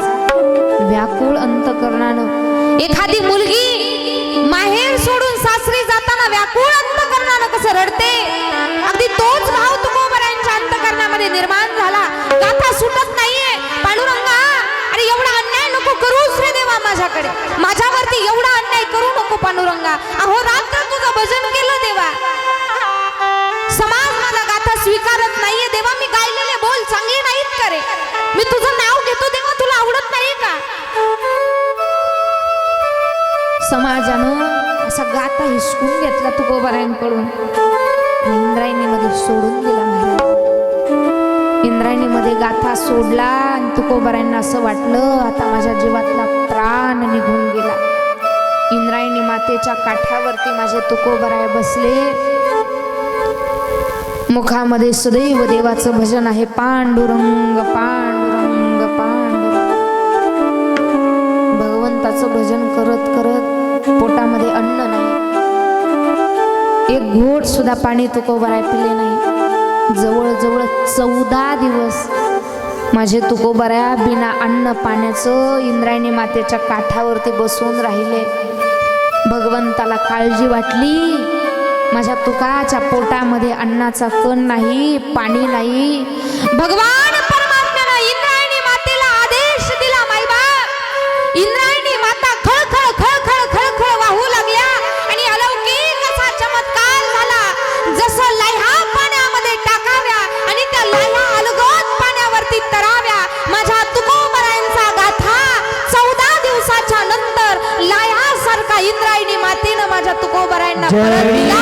व्याकुळ अंतकरणानं एखादी मुलगी माहेर सोडून सासरी जाताना व्याकुळ अंतकरणानं कसं रडते, अगदी तोच भाव तुकोबारायांच्या अंतकरणामध्ये निर्माण झाला. गाथा सुटत नाहीये. पांडुरंगा, अरे एवढा अन्याय नको करूस रे देवा, माझ्याकडे माझ्यावरती एवढा अन्याय करू नको पांडुरंगा. अहो रात्र तुझं भजन केलं देवा, समाज माझा गाथा स्वीकारत नाहीये देवा. मी गायलेले बोल चांगले नाहीत का रे? मी तुझं नाव घेतो देवा, तुला आवडत नाही का? समाजानं असा गाथा हिसकून घेतला तुकोबारायांकडून, इंद्रायणीमध्ये सोडून दिला महाराज. इंद्रायणीमध्ये गाथा सोडला आणि तुकोबारायांना असं वाटलं आता माझ्या जीवातला प्राण निघून गेला. इंद्रायणी मातेच्या काठावरती माझे तुकोबाराय बसले, मुखामध्ये सदैव देवाचं भजन आहे. पांडुरंग पांडुरंग पांडुरंग. भगवंताचं भजन करत करत पोटामध्ये अन्न नाही, एक घोट सुद्धा पाणी तुकोबाराय पिले नाही. जवळजवळ 14 दिवस माझे तुकोबाराया बिना अन्न पाण्याचं इंद्रायणी मातेच्या काठावरती बसून राहिले. भगवंताला काळजी वाटली, माझ्या तुकाच्या पोटामध्ये अन्नाचा कण नाही, पाणी नाही. भगवान परमात्म्यानं इंद्रायणी मातेला आदेश दिला. मायबाप, इंद्रायणी माता खळखळ खळखळ खळखळ वाहू लागल्या आणि अलौकिक असा चमत्कार झाला. जसं लाह्या पाण्यामध्ये टाकाव्या आणि त्या लाह्या अलगद पाण्यावरती तराव्या, माझ्या तुकोबारायांचा गाथा 14 दिवसाच्या नंतर लाह्यासारखा इंद्रायणी मातेनं माझ्या तुकोबारायांना परत दिला.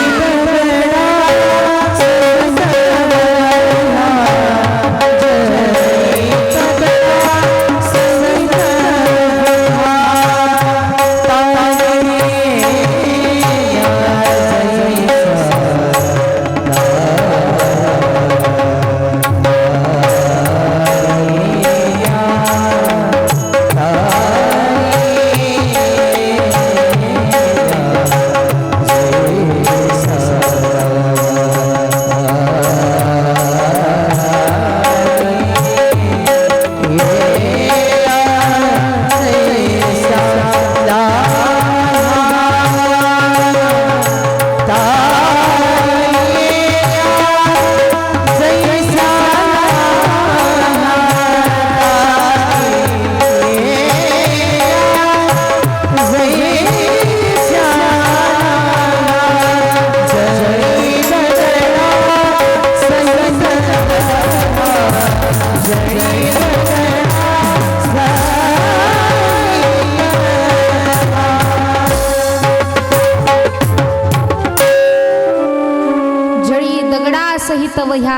सहित वह्या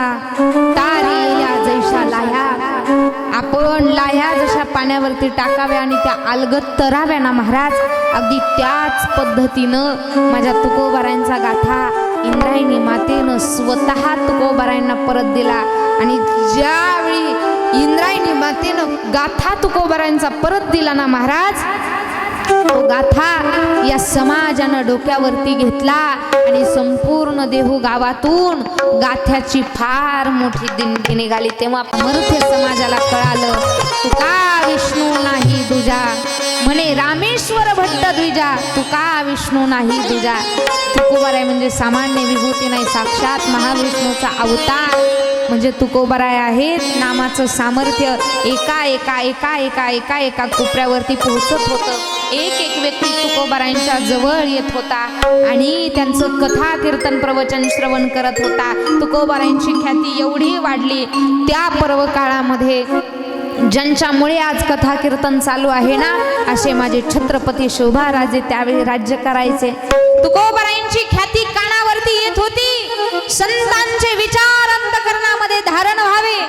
तारेल्या जैशा लाह्या. आपण लाह्या जशा पाण्यावरती टाकाव्या आणि त्या अलगद तराव्या ना महाराज, अगदी त्याच पद्धतीनं माझ्या तुकोबारायांचा गाथा इंद्रायणी मातेनं स्वतः तुकोबारायांना परत दिला. आणि ज्यावेळी इंद्रायणी मातेनं गाथा तुकोबारायांचा परत दिला ना महाराज, तो गाथा या समाजानं डोक्यावरती घेतला आणि संपूर्ण देहू गावातून गाथ्याची फार मोठी दिंडी निघाली. तेव्हा मराठी समाजाला कळालं, तुका विष्णू नाही दुजा, म्हणे रामेश्वर भट्ट द्विजा, तुका विष्णू नाही दुजा. तुकोबाराय म्हणजे सामान्य विभूती नाही, साक्षात महाविष्णूचा अवतार म्हणजे तुकोबाराय आहेत. नामाचं सामर्थ्य एका एका एका एका एका एका कोपऱ्यावरती पोहोचत होतं. एक एक व्यक्ती तुकोबारायांच्या जवळ येत होता आणि त्यांचं कथा कीर्तन प्रवचन श्रवण करत होता. तुकोबारायांची ख्याती एवढी वाढली त्या पर्व काळामध्ये, ज्यांच्यामुळे आज कथा कीर्तन चालू आहे ना, असे माझे छत्रपती शोभाराजे त्यावेळी राज्य करायचे. तुकोबारायांची ख्याती कानावरती येत होती. संतांचे विचार अंतःकरणामध्ये धारण व्हावे,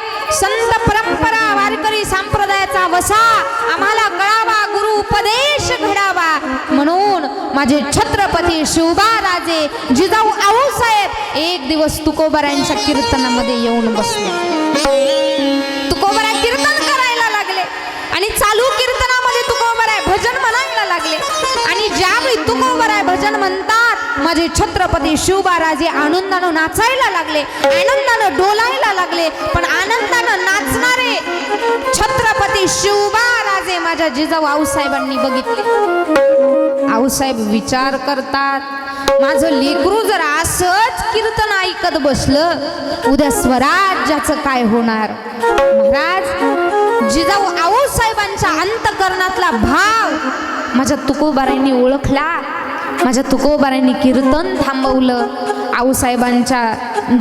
संत परंपरा वारकरी संप्रदायाचा वसा आम्हाला कळावा, गुरु उपदेश घडावा, म्हणून माझे छत्रपती शोभाराजे जिजाऊ आऊसाहेब एक दिवस तुकोबारायांच्या कीर्तनामध्ये येऊन बसले. तुकोबारा कीर्तन करायला लागले आणि चालू कीर्तनामध्ये तुकोबाराय भजन म्हणायला लागले. आणि ज्यावेळी तुकोबाराय भजन म्हणतात, माझे छत्रपती शिवबाराजे आनंदानं नाचायला लागले, आनंदानं डोलायला लागले. पण आनंदानं नाचणारे छत्रपती शिवबाराजे माझ्या जिजाऊ आऊसाहेबांनी बघितले. आऊसाहेब विचार करतात, माझं लेकरू जर असंच कीर्तन ऐकत बसलं, उद्या स्वराज्याचं काय होणार. महाराज, जिजाऊ आऊसाहेबांच्या अंतःकरणातला भाव माझ्या तुकोबारायांनी ओळखला. माझ्या तुकोबारायांनी कीर्तन थांबवलं, आऊसाहेबांच्या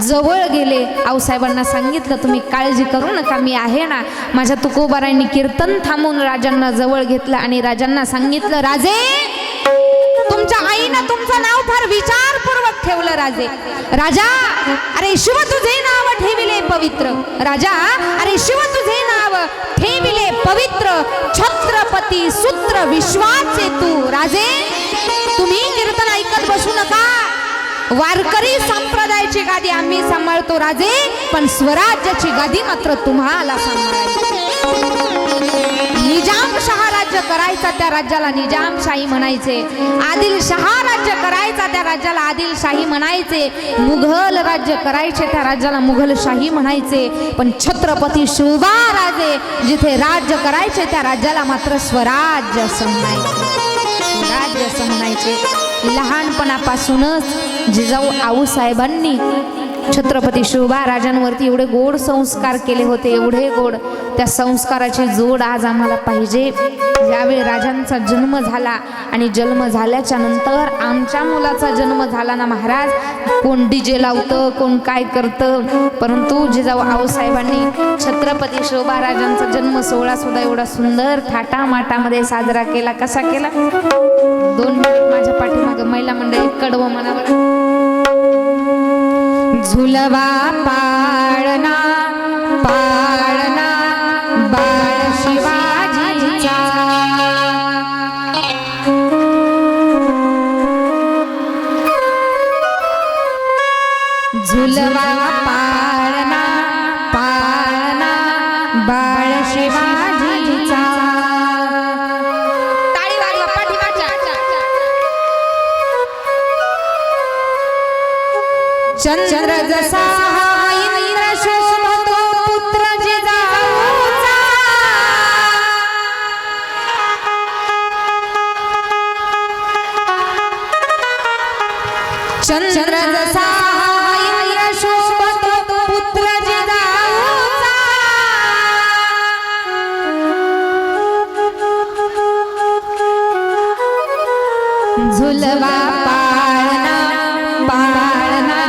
जवळ गेले. आऊसाहेबांना सांगितलं, तुम्ही काळजी करू नका, मी आहे ना. माझ्या तुकोबारायांनी कीर्तन थांबवून राजांना जवळ घेतलं आणि राजांना सांगितलं, राजे, तुमच्या आईनं तुमचं नाव फार विचारपूर्वक ठेवलं. राजा, अरे शिव तुझे नाव ठेविले पवित्र. राजा, अरे शिव तुझे नाव ठेविले पवित्र, छत्रपती सूत्र विश्वाचे तू. राजे, तुम्ही कीर्तन ऐकत बसू नका. वारकरी संप्रदायाची गादी आम्ही सांभाळतो राजे, पण स्वराज्याची गादी मात्र तुम्हाला सांभाळायची. निजामशाह राज्य करायचा त्या राज्याला निजामशाही म्हणायचे, आदिलशाह राज्य करायचा त्या राज्याला आदिलशाही म्हणायचे, मुघल राज्य करायचे त्या राज्याला मुघलशाही म्हणायचे. पण छत्रपती शिवबाराजे जिथे राज्य करायचे त्या राज्याला मात्र स्वराज्य असं म्हणायचे, स्वराज्य असं म्हणायचे. लहानपणापासूनच जिजाऊ आऊसाहेबांनी छत्रपती शिवबाराजांवरती एवढे गोड संस्कार केले होते, एवढे गोड. त्या संस्काराची जोड आज आम्हाला पाहिजे. ज्यावेळी राजांचा जन्म झाला आणि जन्म झाल्याच्या नंतर आमच्या मुलाचा जन्म झाला ना महाराज, कोण डीजे लावतं, कोण काय करतं, परंतु जिजाऊ आऊसाहेबांनी छत्रपती शिवबाराजांचा जन्म सोहळा सुद्धा एवढा सुंदर थाटामाटामध्ये साजरा केला. कसा केला? 2 मिनिट माझ्या पाठीमागं महिला मंडळी कडवं म्हणावं. झुलवा पाळणा पाळणा बाळ शिवाजीचा, झुलवा पाळणा पाळणा बाळ शिवाजीचा. टाळी वाजवा पाठीमागच्या. चंद्र जसा इंद्र शोभतो पुत्र जिजाऊचा, चंद्र जसा इंद्र शोभतो पुत्र जिजाऊचा, झुलवा पाळणा पाळणा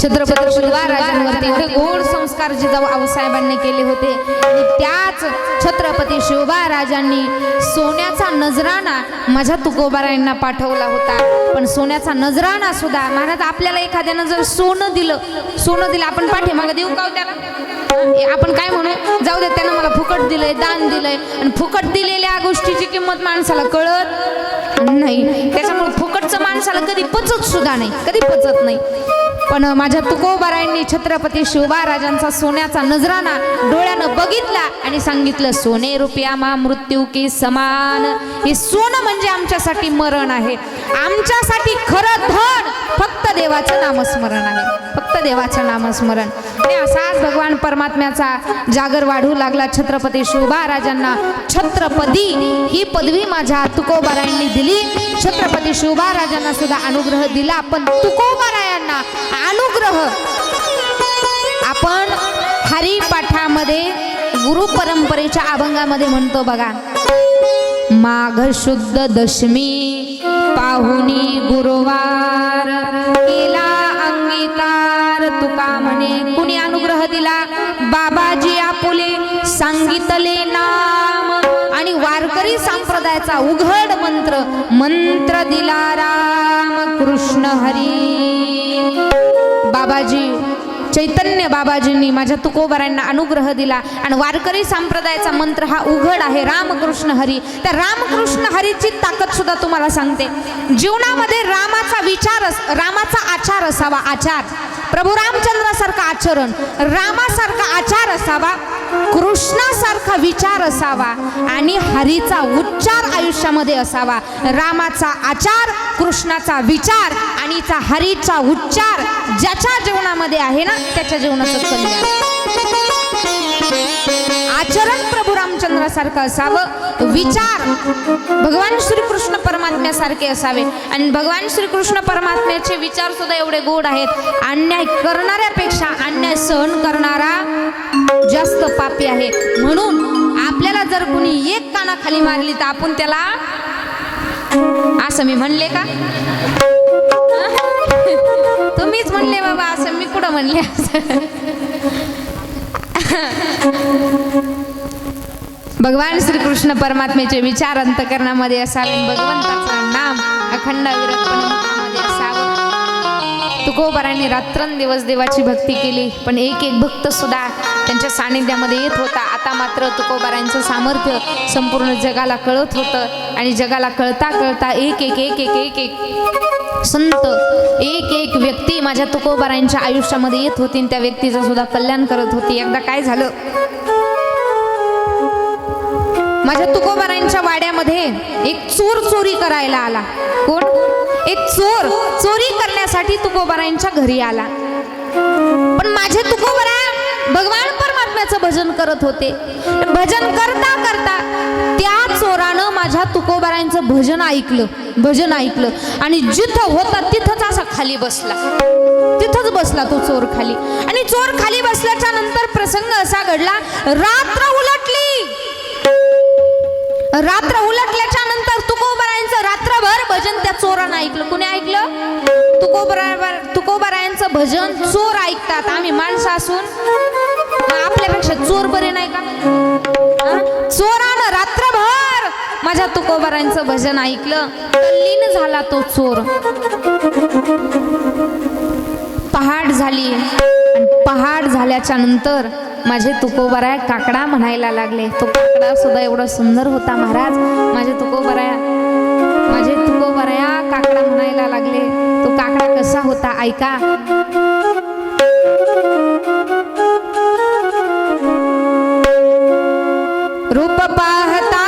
छत्रपती शिवाराजांवरती एवढे गोड संस्कार जिजाऊ आऊसाहेबांनी केले होते आणि त्याच छत्रपती शिवबाराजांनी सोन्याचा नजराणा माझ्या तुकोबारायांना पाठवला होता. पण सोन्याचा नजराणा सुद्धा महाराज आपल्याला एखाद्यानं जर सोनं दिलं आपण पाठीमागे देऊ का त्याला? आपण काय म्हणू, जाऊ दे त्यानं मला फुकट दिलंय, दान दिलंय. आणि फुकट दिलेल्या गोष्टीची किंमत माणसाला कळत नाही. त्याच्यामुळे फुकटचं माणसाला कधी पचत सुद्धा नाही, कधी पचत नाही. पण माझ्या तुकोबारायांनी छत्रपती शिवबाराजांचा सोन्याचा नजराणा डोळ्यानं बघितला आणि सांगितलं, सोने रुपया मा मृत्यू की समान. हे सोनं म्हणजे आमच्यासाठी मरण आहे, आमच्यासाठी खरं धन फक्त देवाचं नामस्मरण आहे, फक्त देवाचं नामस्मरण. आणि असाच भगवान परमात्म्याचा जागर वाढू लागला छत्रपती शिवबाराजांना. छत्रपती ही पदवी माझ्या तुकोबारायांनी दिली. छत्रपती शिवबाराजांना सुद्धा अनुग्रह दिला. पण तुकोबारायांना अनुग्रह आपण हरिपाठामध्ये गुरु परंपरेच्या अभंगामध्ये म्हणतो बघा, माघ शुद्ध दशमी पाहुणी गुरुवार केला अंगीकार. तुका म्हणे कुणी अनुग्रह दिला? बाबाजी आपुले सांगितले नाम. आणि वारकरी संप्रदायाचा उघड मंत्र दिला राम कृष्ण हरी. बाबाजी चैतन्य बाबाजींनी माझ्या तुकोबारायांना अनुग्रह दिला आणि वारकरी संप्रदायाचा मंत्र हा उघड आहे, रामकृष्ण हरी. त्या रामकृष्ण हरीची ताकद सुद्धा तुम्हाला सांगते. जीवनामध्ये रामाचा विचार, रामाचा आचार असावा. आचार प्रभू रामचंद्रासारखा आचरण, रामासारखा आचार असावा, कृष्णासारखा विचार असावा आणि हरीचा उच्चार आयुष्यामध्ये असावा. रामाचा आचार, कृष्णाचा विचार आणि हरीचा उच्चार ज्याच्या जीवनामध्ये आहे ना, त्याच्या जीवनाचं कल्याण. आचरण प्रभू रामचंद्रासारखं असावं, विचार भगवान श्रीकृष्ण परमात्म्यासारखे असावे. आणि भगवान श्रीकृष्ण परमात्म्याचे विचार सुद्धा एवढे गोड आहेत, अन्याय करणाऱ्यापेक्षा अन्याय सहन करणारा जास्त पापी आहे. म्हणून आपल्याला जर कुणी एक कानाखाली मारली तर आपण त्याला असं मी म्हणले का? तुम्हीच म्हणले बाबा, असं मी कुठं म्हणले? भगवान श्रीकृष्ण परमात्म्याचे विचार अंतकरणामध्ये असावे, भगवंताचं नाम अखंड विरक्तपणे असावं. तुकोबारांनी रात्रंदिवस देवाची भक्ती केली, पण एक एक भक्त सुद्धा त्यांच्या सानिध्यामध्ये येत होता. आता मात्र तुकोबारांचं सामर्थ्य संपूर्ण जगाला कळत होतं आणि जगाला कळता कळता एक एक संत, एक एक व्यक्ती माझ्या तुकोबारांच्या आयुष्यामध्ये येत होती आणि त्या व्यक्तीचं सुद्धा कल्याण करत होती. एकदा काय झालं, माझ्या तुकोबारांच्या वाड्यामध्ये एक चोर चोरी करायला आला. कोण? एक चोर चोरी करण्यासाठी तुकोबारांच्या घरी आला. पण माझे तुकोबारा भगवान परमात्म्याचं भजन करत होते. भजन करता करता त्या चोरानं माझ्या तुकोबारांचं भजन ऐकलं आणि जिथं होता तिथंच असा खाली बसला. तिथंच बसला तो चोर खाली. आणि चोर खाली बसल्याच्या नंतर प्रसंग असा घडला, रात्र उलटल्याच्या नंतर तुकोबारायांचं रात्रभर भजन त्या चोरानं ऐकलं. कुणी ऐकलं? तुकोबारायांचं भजन चोर ऐकतात. आम्ही माणसं असून आपल्यापेक्षा चोर बरे नाही का? चोरानं रात्रभर माझ्या तुकोबारायांचं भजन ऐकलं. तल्लीन झाला तो चोर. पहाट झाली आणि पहाट झाल्याच्या नंतर माझे तुकोबाराया काकडा म्हणायला लागले. तो काकडा सुद्धा एवढा सुंदर होता महाराज. माझे तुकोबाराया काकडा म्हणायला लागले. तो काकडा कसा होता ऐका. रूप पाहता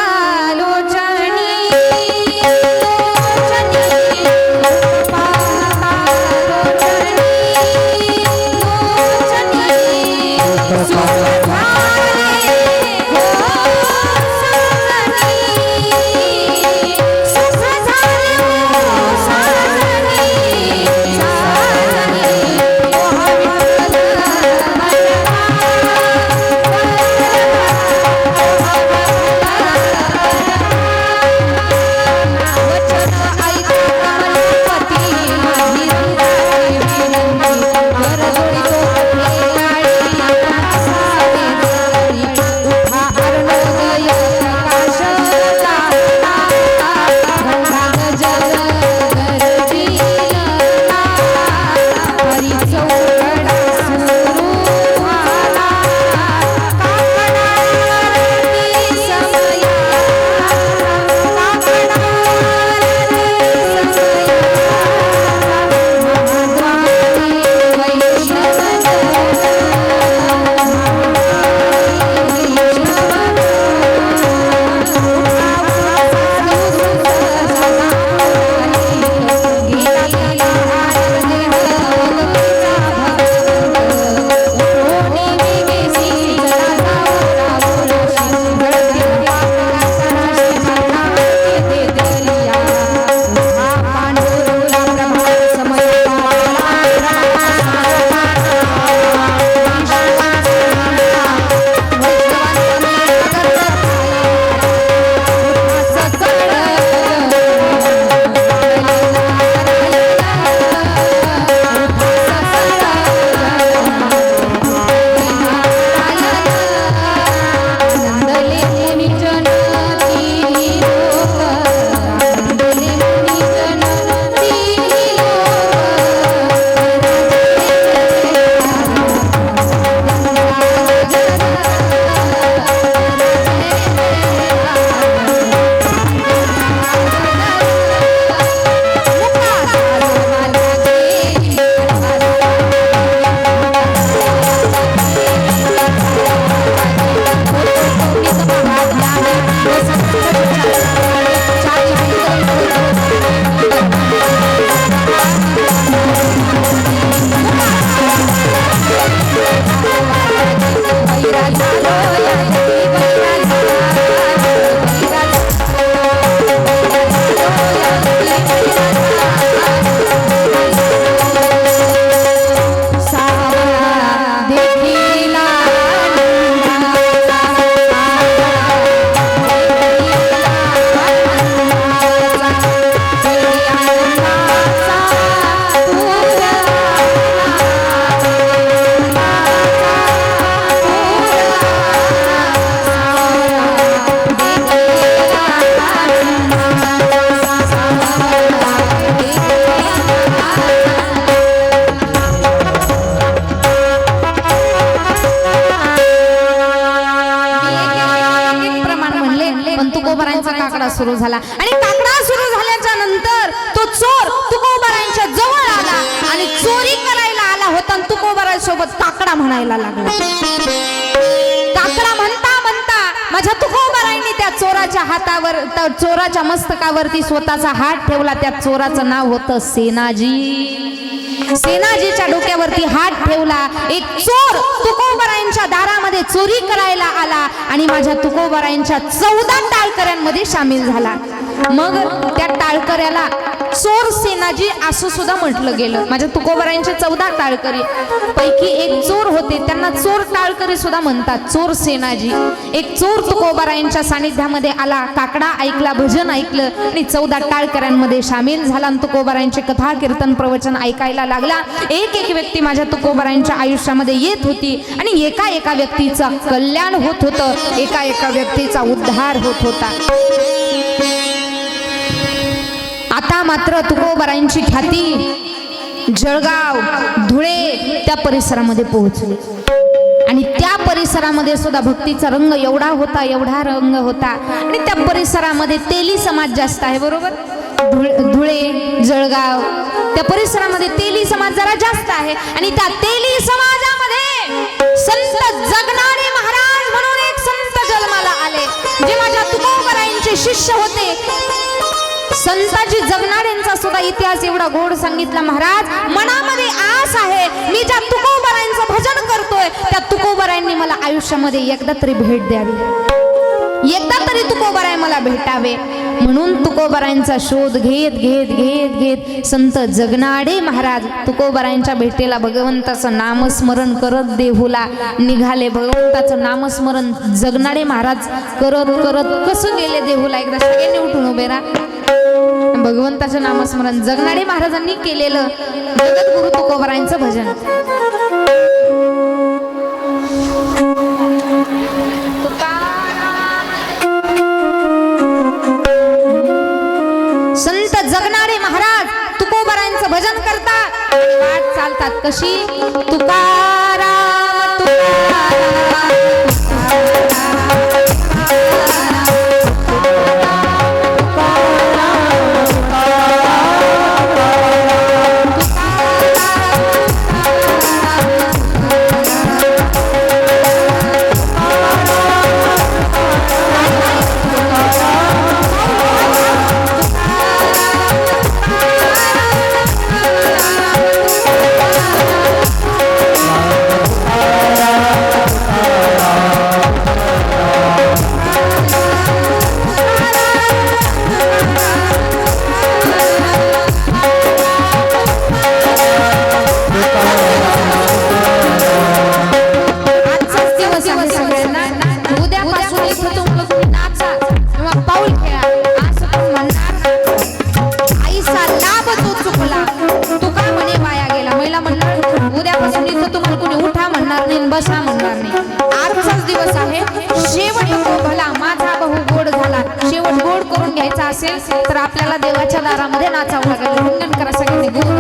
सुरू झाला आणि काकडा सुरू झाल्याच्या नंतर तो चोर तुकोबारायांच्या जवळ आला आणि चोरी करायला आला होता आणि तुकोबारांसोबत काकडा म्हणायला लागला. काकडा म्हणता म्हणता माझ्या तुकोबारायांनी त्या चोराच्या हातावर, त्या चोराच्या मस्तकावरती स्वतःचा हात ठेवला. त्या चोराचं नाव होतं सेनाजी. सेनाजीच्या डोक्यावरती हात ठेवला. एक चोर तुकोबारायांच्या दारामध्ये चोरी करायला आला आणि माझ्या तुकोबारायांच्या 14 टाळकऱ्यांमध्ये सामील झाला. मग त्या टाळकऱ्याला चोर सेनाजी असं सुद्धा म्हटलं गेलं. माझ्या तुकोबारायांचे 14 टाळकरी पैकी एक चोर होते, त्यांना चोर टाळकरी सुद्धा म्हणतात, चोर सेनाजी. एक चोर तुकोबारायांच्या सानिध्यामध्ये आला, काकडा ऐकला, भजन ऐकलं आणि 14 टाळकऱ्यांमध्ये सामील झाला आणि तुकोबारायांचे कथा कीर्तन प्रवचन ऐकायला लागला. एक एक व्यक्ती माझ्या तुकोबारायांच्या आयुष्यामध्ये येत होती आणि एका एका व्यक्तीचं कल्याण होत होतं, एका एका व्यक्तीचा उद्धार होत होता. आता मात्र तुकोबारायांची ख्याती जळगाव, धुळे त्या परिसरामध्ये पोहोचली आणि त्या परिसरामध्ये सुद्धा भक्तीचा रंग एवढा होता, एवढा रंग होता आणि त्या परिसरामध्ये तेली समाज जास्त आहे, बरोबर. धुळे, जळगाव त्या परिसरामध्ये तेली समाज जरा जास्त आहे आणि त्या तेली समाजामध्ये संत जगनाडे महाराज म्हणून एक संत जन्माला आले, जे माझ्या तुकोबारायांचे शिष्य होते. संताजी जगनाड्यांचा सुद्धा इतिहास एवढा गोड सांगितला. महाराज, मनामध्ये आस आहे, मी ज्या तुकोबारायांचं भजन करतोय त्या तुकोबारायांनी मला आयुष्यामध्ये एकदा तरी भेट द्यावी, एकदा तरी तुकोबाराय मला भेटावे. म्हणून तुकोबारायांचा शोध घेत घेत घेत घेत संत जगनाडे महाराज तुकोबारायांच्या भेटीला भगवंताचं नामस्मरण करत देहूला निघाले. भगवंताचं नामस्मरण जगनाडे महाराज करत करत कसं गेले देहूला, एकदा सगळ्यांनी उठून उभे राहा. भगवंताचं नामस्मरण जगनाडे महाराजांनी केलेलं जगद्गुरु तुकोबारायांचं भजन. संत जगनाडे महाराज तुकोबारायांचं भजन करतात, वाट चालतात कशी, तुकाराम तुकाराम बसा म्हणणार नाही. आजचाच दिवस आहे, शेवट तो भला माझा बहु गोड झाला. शेवट गोड करून घ्यायचा असेल तर आपल्याला देवाच्या दारामध्ये नाचावं लागेल. गुणगान करा सगळ्यांनी गोड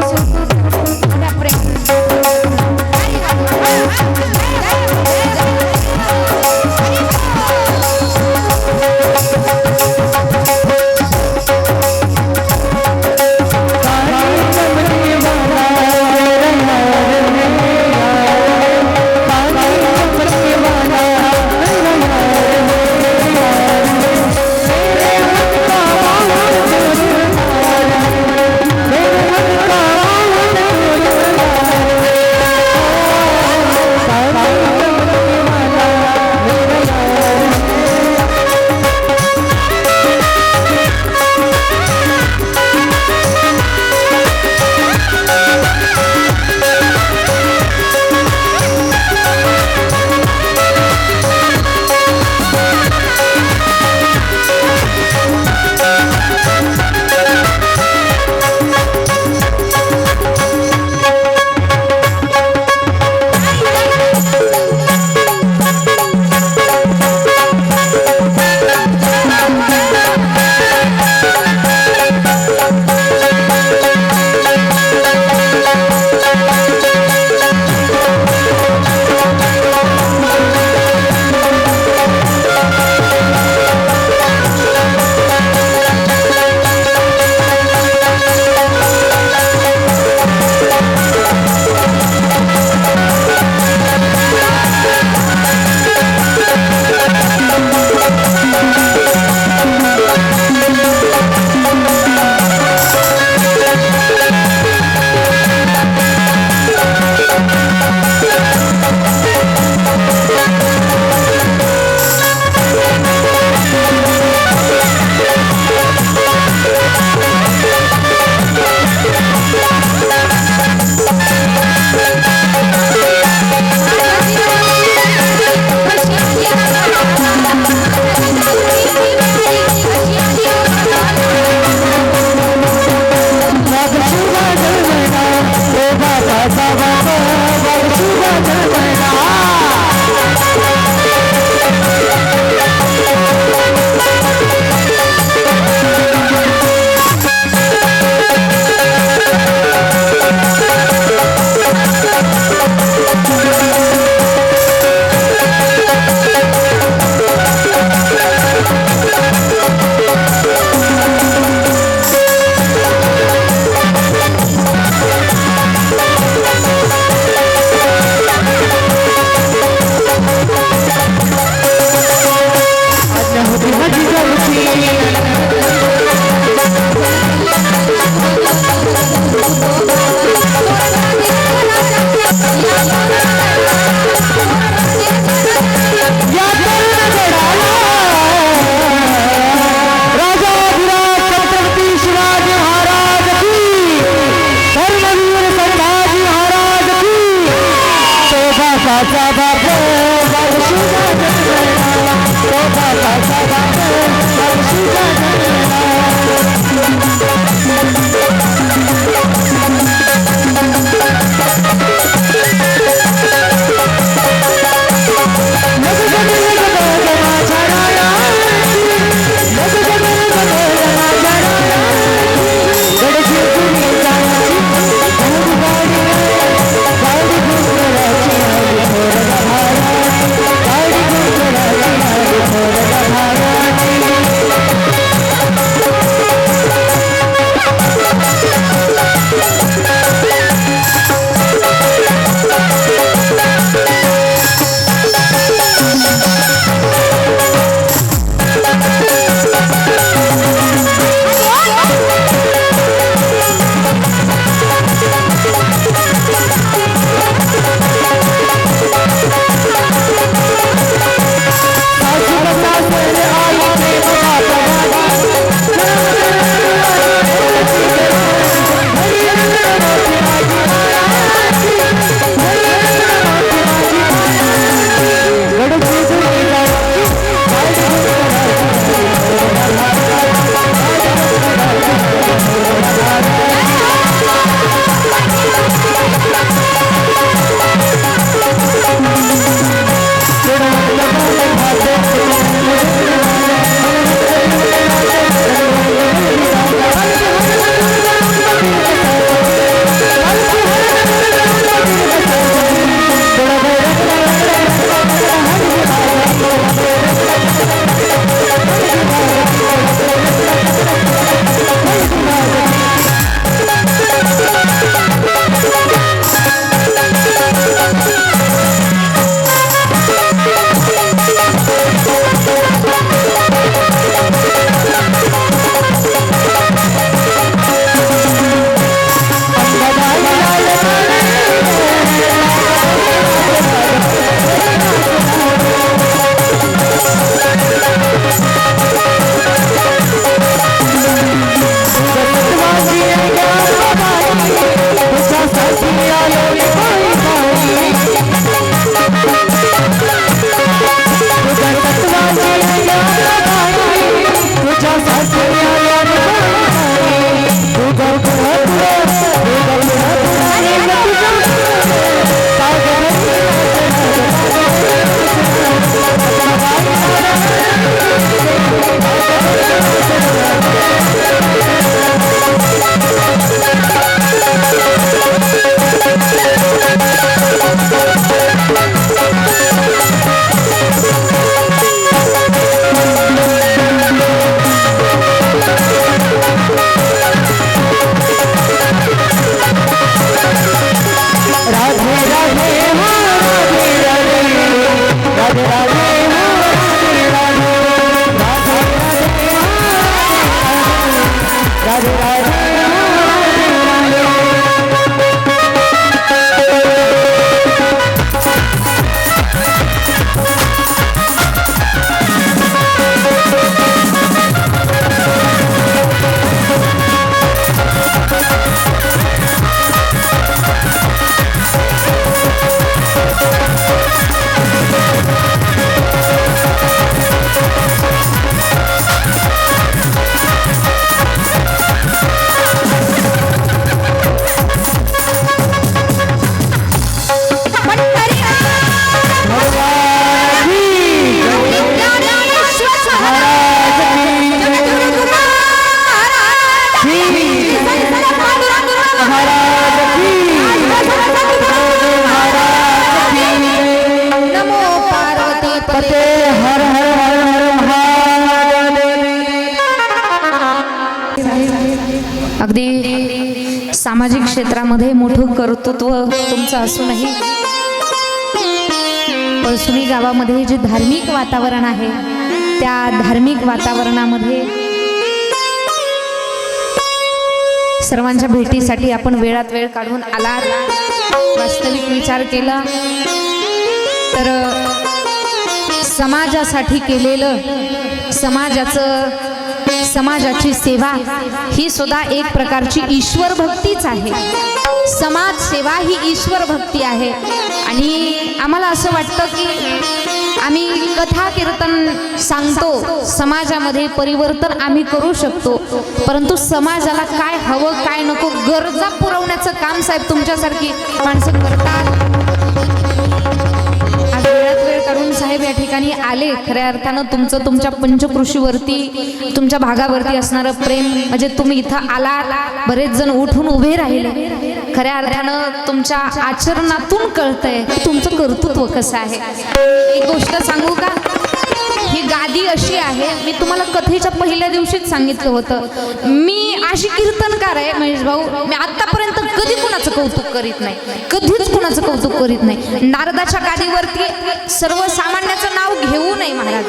बापाचा बाप बाळशीचा जन्मला तो बापाचा बाप बाळशीचा जन्मला अगदी सामाजिक क्षेत्रामध्ये मोठं कर्तृत्व तुमचं असूनही पळसुणी गावामध्ये जे धार्मिक वातावरण आहे त्या धार्मिक वातावरणामध्ये सर्वांच्या भेटीसाठी आपण वेळात वेळ काढून आलात. वास्तविक विचार केला तर समाजासाठी केलेलं समाजाची सेवा ही सुद्धा एक प्रकारची ईश्वर भक्तीच आहे. समाजसेवा ही ईश्वर भक्ती आहे. आणि आम्हाला असं वाटतं की आम्ही कथा कीर्तन सांगतो, समाजामध्ये परिवर्तन आम्ही करू शकतो, परंतु समाजाला काय हवं काय नको गरजा पुरवण्याचं काम साहेब तुमच्यासारखी माणसं करतात. आज वेळात वेळ काढून साहेब या ठिकाणी आले. खऱ्या अर्थानं तुमचं तुमच्या पंचकृषीवरती, तुमच्या भागावरती असणारं प्रेम, म्हणजे तुम्ही इथं आला, बरेच जण उठून उभे राहिले. खऱ्या अर्थानं तुमच्या आचरणातून कळतंय तुमचं कर्तृत्व कसं आहे. एक गोष्ट सांगू का, ही गादी अशी आहे, मी तुम्हाला कथेच्या पहिल्या दिवशीच सांगितलं होतं, मी अशी कीर्तनकार आहे महेश भाऊ, मी आतापर्यंत कधी कुणाचं कौतुक करीत नाही, कधीच कुणाचं कौतुक करीत नाही. नारदाच्या गादीवरती सर्वसामान्याचं नाव घेऊ नये महाराज,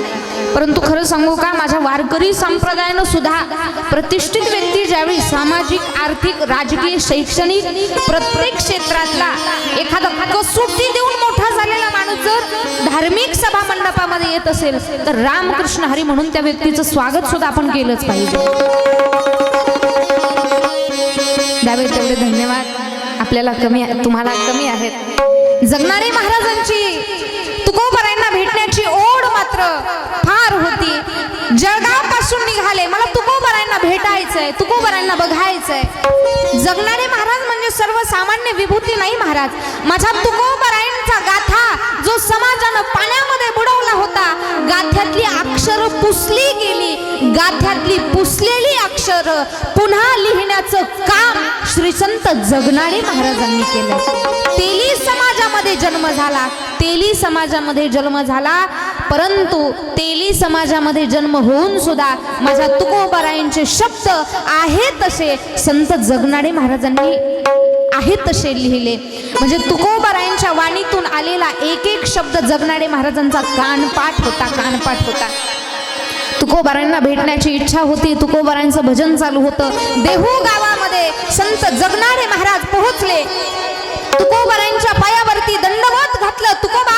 परंतु खरं सांगू का, माझ्या वारकरी संप्रदायानं सुद्धा प्रतिष्ठित व्यक्ती ज्यावेळी सामाजिक, आर्थिक, राजकीय, शैक्षणिक प्रत्येक क्षेत्रातला एखादा कसोटी देऊन मोठा झालेला माणूस जर धार्मिक सभा मंडपामध्ये येत असेल तर रामकृष्ण हरी म्हणून त्या व्यक्तीचं स्वागत सुद्धा आपण केलंच पाहिजे. द्यावे तेवढे धन्यवाद, आपल्याला कमी, तुम्हाला कमी आहेत. जगणारे महाराजांची तुकोबारायांना भेटण्याची ओढ मात्र फार होती. जळगाव पासून निघाले, मला तुकोबारायांना भेटायचंय, तुकोबारायांना बघायचंय. जगणारे महाराज म्हणजे सर्वसामान्य विभूती नाही महाराज. माझ्या तुकोबारायांचा गाथा जो समाजानं पाण्यामध्ये बुडवला होता, गाथ्यातली अक्षर पुसली गेली, गाथ्यातली पुसलेली अक्षर पुन्हा लिहिण्याचं काम श्री संत जगणारे महाराजांनी केलं. तेली समाजामध्ये जन्म झाला, तेली समाजामध्ये जन्म झाला, परंतु तेली समाजामध्ये जन्म होऊन सुद्धा माझ्या तुकोबारायांचे शब्द आहेत तसे संत जगणारे महाराजांनी आहेत तसे लिहिले. म्हणजे तुकोबारायांच्या वाणीतून आलेला एक एक शब्द जगणारे महाराजांचा कानपाठ होता, कानपाठ होता. तुकोबारायांना भेटण्याची इच्छा होती, तुकोबारायांचं भजन चालू होतं. देहू गावामध्ये संत जगणारे महाराज पोहोचले. तुकोबारायांच्या पायावरती दंडवत घातलं. तुकोबा,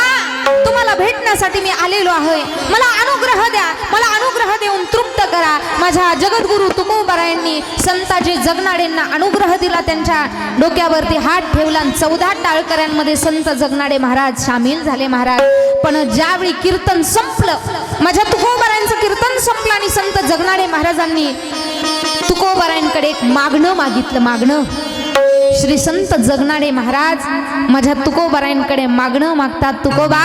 तुम्हाला भेटण्यासाठी मी आलेलो आहे, मला अनुग्रह द्या, मला अनुग्रह देऊन तृप्त करा. माझ्या जगद्गुरु तुकोबारायांनी संताजी जगणारेंना अनुग्रह दिला, त्यांच्या डोक्यावरती हात ठेवला आणि 14 टाळकऱ्यांमध्ये संत जगणारे महाराज सामील झाले महाराज. पण ज्यावेळी कीर्तन संपलं, माझ्या तुकोबारायांचं कीर्तन संपलं आणि संत जगणारे महाराजांनी तुकोबारायांकडे एक मागणं मागितलं. मागणं, श्री संत जगणारे महाराज माझ्या तुकोबारायांकडे मागणं मागतात. तुकोबा,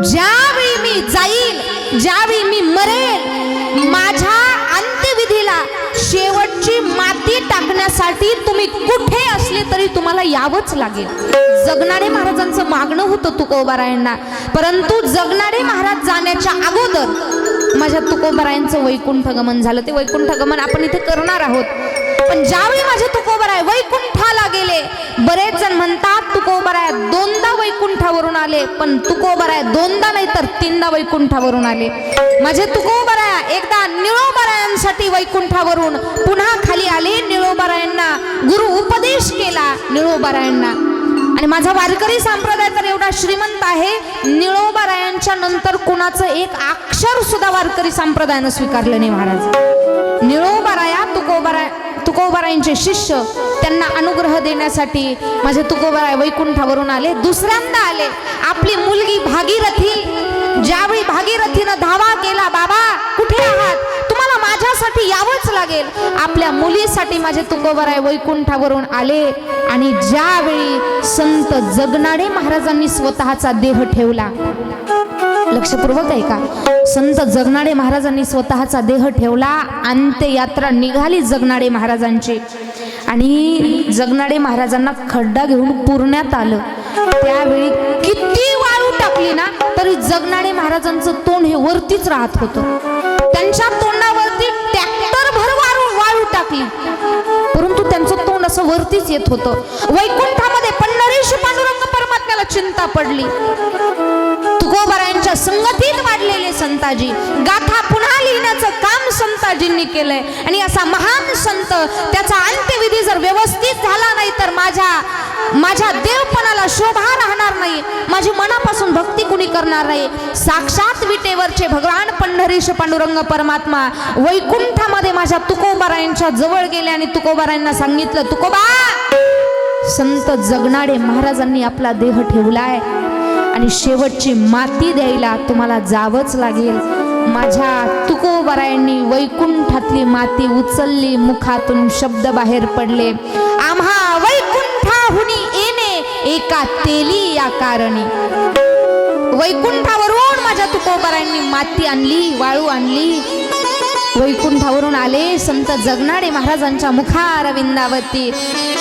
ज्यावेळी मी जाईल, ज्यावेळी मी मरेल, माझ्या अंत्यविधीला शेवटची माती टाकण्यासाठी तुम्ही कुठे असले तरी तुम्हाला यावंच लागेल. जगणारे महाराजांचं मागणं होतं तुकोबारायांना. परंतु जगणारे महाराज जाण्याच्या अगोदर माझ्या तुकोबारायांचं वैकुंठ गमन झालं. ते वैकुंठ गमन आपण इथे करणार आहोत. पण ज्यावेळी माझे तुकोबाराय वैकुंठाला गेले, बरेच जण म्हणतात तुकोबाराय दोनदा वैकुंठावरून आले, पण तुकोबाराय दोनदा नाही तर 3दा वैकुंठावरून आले. माझे तुकोबाराय एकदा निळोबारायांसाठी वैकुंठावरून पुन्हा खाली आले. निळोबारायांना गुरु उपदेश केला निळोबारायांना. आणि माझा वारकरी संप्रदाय तर एवढा श्रीमंत आहे, निळोबारायांच्या नंतर कुणाचं एक अक्षर सुद्धा वारकरी संप्रदायानं स्वीकारलं नाही महाराज. निळोबाराया तुकोबारायांचे शिष्य, त्यांना अनुग्रह देण्यासाठी माझे तुकोबाराय वैकुंठावरून आले. दुसऱ्यांदा आले. आपली मुलगी भागीरथी, ज्यावेळी भागीरथीनं धावा केला, बाबा कुठे आहात, तुम्हाला माझ्यासाठी यावंच लागेल. आपल्या मुलीसाठी माझे तुकोबाराय वैकुंठावरून आले. आणि ज्यावेळी संत जगणारे महाराजांनी स्वतःचा देह ठेवला, लक्षपूर्वक आहे का, संत जगणारे महाराजांनी स्वतःचा देह ठेवला. अंत्ययात्रा निघाली जगणारे महाराजांची. आणि जगणारे महाराजांना खड्डा घेऊन पुरण्यात आलं. त्यावेळी किती वाळू टाकली ना तरी जगणारे महाराजांचं तोंड हे वरतीच राहत होतं. त्यांच्या तोंडावरती ट्रॅक्टर भर वाळू टाकली, परंतु त्यांचं तोंड असं वरतीच येत होतं. वैकुंठामध्ये पंढरीश पांडुरंग परमात्म्याला चिंता पडली. तुकोबारायांच्या संगतीत वाढलेले संताजी, गाथा पुन्हा लिहिण्याचं काम संताजींनी केलंय. आणि असा महान संत, त्याचा अंत्यविधी जर व्यवस्थित झाला नाही तर माझ्या देवपणाला शोभा राहणार नाही, माझी मनापासून भक्ती कुणी करणार नाही. साक्षात विटेवरचे भगवान पंढरीश पांडुरंग परमात्मा वैकुंठामध्ये माझ्या तुकोबारायांच्या जवळ गेले आणि तुकोबारायांना सांगितलं, तुकोबा संत जगनाडे महाराजांनी आपला देह ठेवलाय आणि शेवटची माती द्यायला तुम्हाला जावंच लागेल. माझ्या तुकोबारायांनी वैकुंठातली माती उचलली, मुखातून शब्द बाहेर पडले, आम्हा वैकुंठाहुनी येणे एका तेली या कारणी. वैकुंठावरून माझ्या तुकोबारायांनी माती आणली, वाळू आणली. वैकुंठावरून आले संत जगनाडे महाराजांच्या मुखारविंदावरती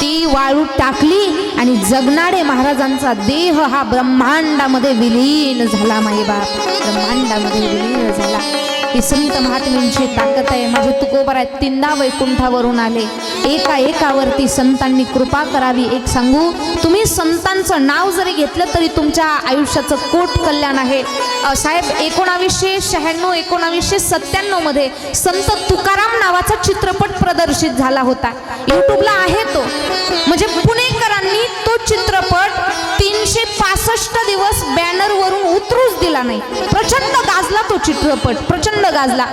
ती वाळू टाकली आणि जगनाडे महाराजांचा देह हा ब्रह्मांडामध्ये विलीन झाला. माईबाप, ब्रह्मांडामध्ये विलीन झाला. ही संत महात्म्यांची ताकद आहे. माझे तुकोबाराय तीनदा वैकुंठावरून आले. एका एकावरती संतांनी कृपा करावी. एक सांगू, तुम्ही संतांचं नाव जरी घेतलं तरी तुमच्या आयुष्याचं कोट कल्याण आहे. साहेब 1996-1997 मध्ये संत तुकाराम नावाचा चित्रपट प्रदर्शित झाला होता. यूट्यूबला आहे तो. म्हणजे पुणेकरांनी तो चित्रपट 365 दिवस बॅनरवरून उतरूच दिला नाही. प्रचंड गाजला तो चित्रपट, प्रचंड गाजला.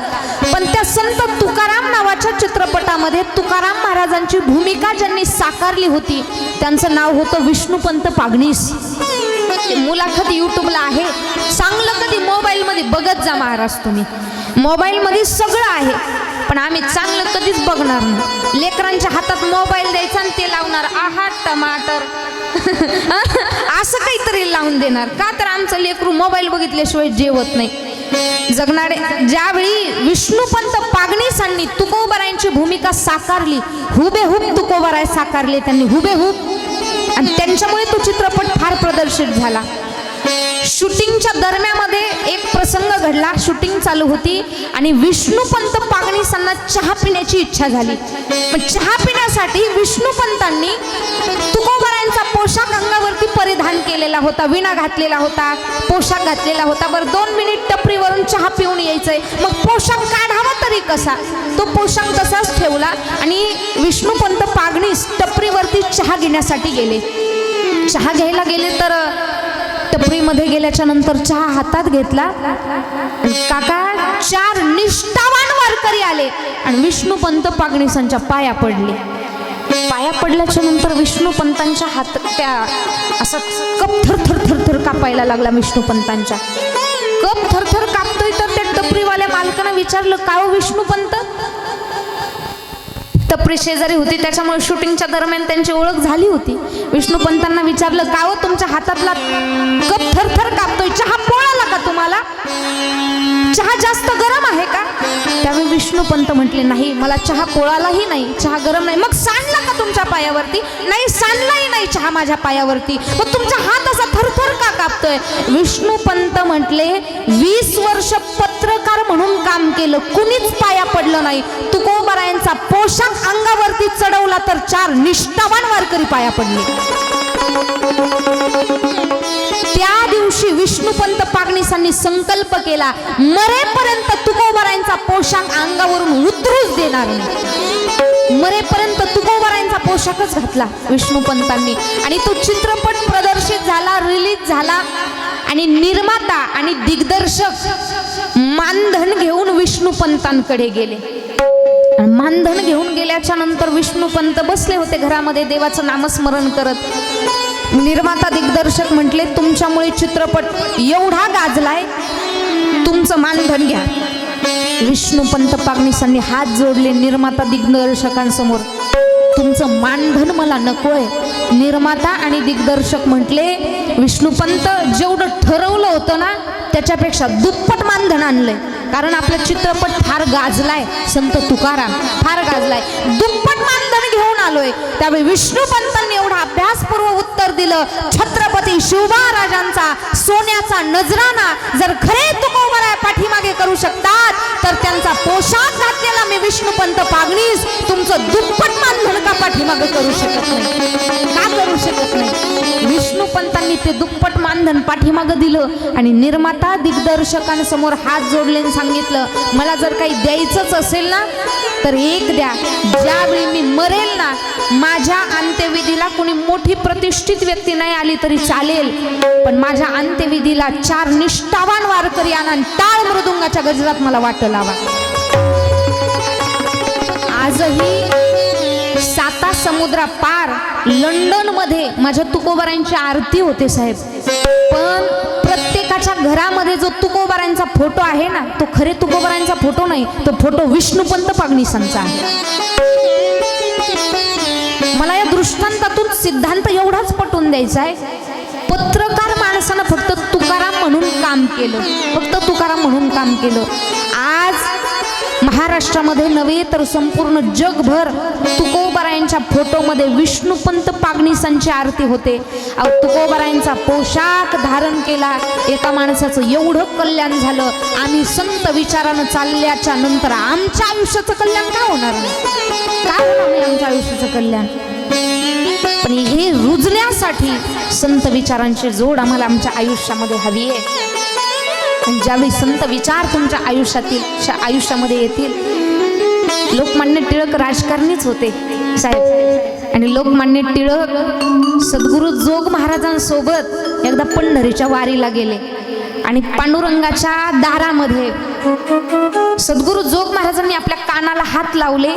पण त्या संत तुकाराम नावाच्या चित्रपटामध्ये तुकाराम महाराजांची भूमिका ज्यांनी साकारली होती त्यांचं नाव होतं विष्णुपंत पागनीस. मुलाखत यूट्यूबला आहे. चांगलं कधी मोबाईलमध्ये बघत जा महाराज तुम्ही. मोबाईलमध्ये सगळं आहे पण आम्ही चांगलं कधीच बघणार नाही. लेकरांच्या हातात मोबाईल द्यायचा आणि ते लावणार आहा टमाटर असं काहीतरी लावून देणार. का तर आमचं लेकरू मोबाईल बघितल्याशिवाय जेवत नाही. जगनाडे ज्यावेळी विष्णुपंत पागनीसांनी तुकोबारायांची भूमिका साकारली, हुबेहूब तुकोबाराय साकारले त्यांनी, हुबेहूब. आणि त्यांच्यामुळे तो चित्रपट फार प्रदर्शित झाला. शूटिंगच्या दरम्यामध्ये एक प्रसंग घडला. शूटिंग चालू होती आणि विष्णुपंत पागनीसांना चहा पिण्याची इच्छा झाली. पण चहा पिण्यासाठी विष्णुपंतांनी तुकोबारायांचा पोशाख अंगावरती परिधान केलेला होता, विणा घातलेला होता, पोशाख घातलेला होता. बरं 2 मिनिट टपरीवरून चहा पिऊन यायचंय, मग पोशाख काढावा तरी कसा? तो पोशाख तसाच ठेवला आणि विष्णुपंत पागनीस टपरीवरती चहा घेण्यासाठी गेले. चहा घ्यायला गेले तर टपरीमध्ये गेल्याच्या नंतर चहा हातात घेतला. काका 4 निष्ठावान वारकरी आले आणि विष्णुपंत पागनीसांच्या पाया पडले. पाया पडल्याच्या नंतर विष्णुपंतांच्या हात त्या असा कप थरथर थरथर कापायला लागला. विष्णुपंतांच्या कप थरथर कापतोय तर त्या टपरीवाल्या मालकानं विचारलं, का हो विष्णुपंत? टपरी शेजारी होती त्याच्यामुळे शूटिंगच्या दरम्यान त्यांची ओळख झाली होती. विष्णुपंतांना विचारलं, का हो तुमच्या हातातला कप थरथर कापतोय, चहा पोळाला का तुम्हाला? चहा जास्त गरम आहे का? त्यावेळी विष्णुपंत म्हटले, नाही मला चहा पोळालाही नाही, चहा गरम नाही. मग सांडला का तुमच्या पायावरती? नाही सांडलाही नाही चहा माझ्या पायावरती. मग तुमचा हात असा थरथर का कापतोय? विष्णुपंत म्हटले, 20 वर्ष पत्रकार म्हणून काम केलं, कुणीच पाया पडलं नाही. तुकोबारायांचा पोशाख अंगावरती चढवला तर 4 निष्ठावान वारकरी पाया पडले. त्या दिवशी विष्णुपंत पागनीसांनी संकल्प केला, मरेपर्यंत तुकोबारायांचा पोशाख अंगावरून उतरूच देणार नाही. मरेपर्यंत तुकोबारायांचा पोशाखच घातला विष्णुपंतांनी. आणि तो चित्रपट प्रदर्शित झाला, रिलीज झाला. आणि निर्माता आणि दिग्दर्शक मानधन घेऊन विष्णुपंतांकडे गेले. मानधन घेऊन गेल्याच्या नंतर विष्णुपंत बसले होते घरामध्ये देवाचं नामस्मरण करत. निर्माता दिग्दर्शक म्हटले, तुमच्यामुळे चित्रपट एवढा गाजलाय, तुमचं मानधन घ्या. विष्णुपंत पागनीसांनी हात जोडले निर्माता दिग्दर्शकांसमोर, तुमचं मानधन मला नकोय. निर्माता आणि दिग्दर्शक म्हटले, विष्णुपंत जेवढं ठरवलं होतं ना त्याच्यापेक्षा दुप्पट मानधन आणलंय. कारण आपला चित्रपट फार गाजलाय, संत तुकाराम फार गाजलाय, दुप्पट मानधन घेऊन आलोय. त्यावेळी विष्णुपंतांनी एवढा अभ्यासपूर्वक उत्तर दिलं, छत्रपती शिवबा सोन्याचा नजराना जर खरे तुकोबाराय पाठीमागे करू शकतात तर त्यांचा पोशाख घातलेला मी विष्णुपंत पागनीस तुमचं दुप्पट मानधन का पाठीमागे करू शकत नाही? का करू शकत नाही? विष्णुपंतांनी ते दुप्पट मानधन पाठीमागे दिलं आणि निर्माता दिग्दर्शकांसमोर हात जोडले सांगितलं, मला जर काही द्यायचंच असेल ना तर एक द्या. ज्यावेळी मी मरेल ना माझ्या अंत्यविधीला कोणी मोठी प्रतिष्ठित व्यक्ती नाही आली तरी चालेल, पण माझ्या अंत्यविधीला 4 निष्ठावान वारकरी आणा, टाळ मृदुंगाच्या गजरात मला वाट लावा. आजही साता समुद्रा पार लंडन मध्ये माझ्या तुकोबारांची आरती होते साहेब. पण प्रत्येकाच्या घरामध्ये जो तुकोबारांचा फोटो आहे ना, तो खरे तुकोबारांचा फोटो नाही, तो फोटो विष्णुपंत पागनीसांचा आहे. मला या दृष्टांतातून सिद्धांत एवढाच पटवून द्यायचा आहे, पत्रकार माणसानं फक्त तुकाराम म्हणून काम केलं, फक्त तुकाराम म्हणून काम केलं. आज महाराष्ट्रामध्ये नव्हे तर संपूर्ण जगभर तुकोबारायांच्या फोटोमध्ये विष्णुपंत पागनीसांची आरती होते. अहो, तुकोबारायांचा पोशाख धारण केला, एका माणसाचं एवढं कल्याण झालं. आम्ही संत विचारानं चालल्याच्या नंतर आमच्या आयुष्याचं कल्याण का होणार नाही? काय होणार नाही आमच्या आयुष्याचं कल्याण? पण हे रुजण्यासाठी संत विचारांची जोड आम्हाला आमच्या आयुष्यामध्ये हवी आहे. आणि ज्यावेळी संत विचार तुमच्या आयुष्यामध्ये येतील, लोकमान्य टिळक राजकारणीच होते साहेब, आणि लोकमान्य टिळक सद्गुरु जोग महाराजांसोबत एकदा पंढरीच्या वारीला गेले आणि पांडुरंगाच्या दारामध्ये सद्गुरु जोग महाराजांनी आपल्या कानाला हात लावले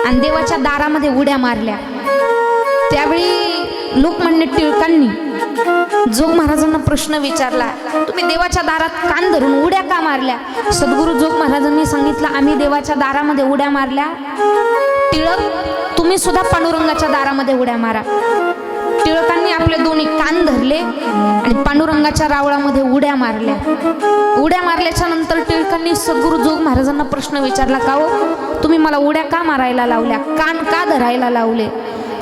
आणि देवाच्या दारामध्ये उड्या मारल्या. त्यावेळी लोकमान्य टिळकांनी जोग महाराजांना प्रश्न विचारला, तुम्ही देवाच्या दारात कान धरून उड्या का मारल्या? सद्गुरु जोग महाराजांनी सांगितलं, आम्ही देवाच्या दारामध्ये उड्या मारल्या. टिळक, तुम्ही सुद्धा पांडुरंगाच्या दारामध्ये उड्या मारा. टिळकांनी आपले दोन्ही कान धरले आणि पांडुरंगाच्या रावळामध्ये उड्या मारल्या. उड्या मारल्याच्या नंतर टिळकांनी सद्गुरु जोग महाराजांना प्रश्न विचारला, का हो तुम्ही मला उड्या का मारायला लावल्या, कान का धरायला लावले?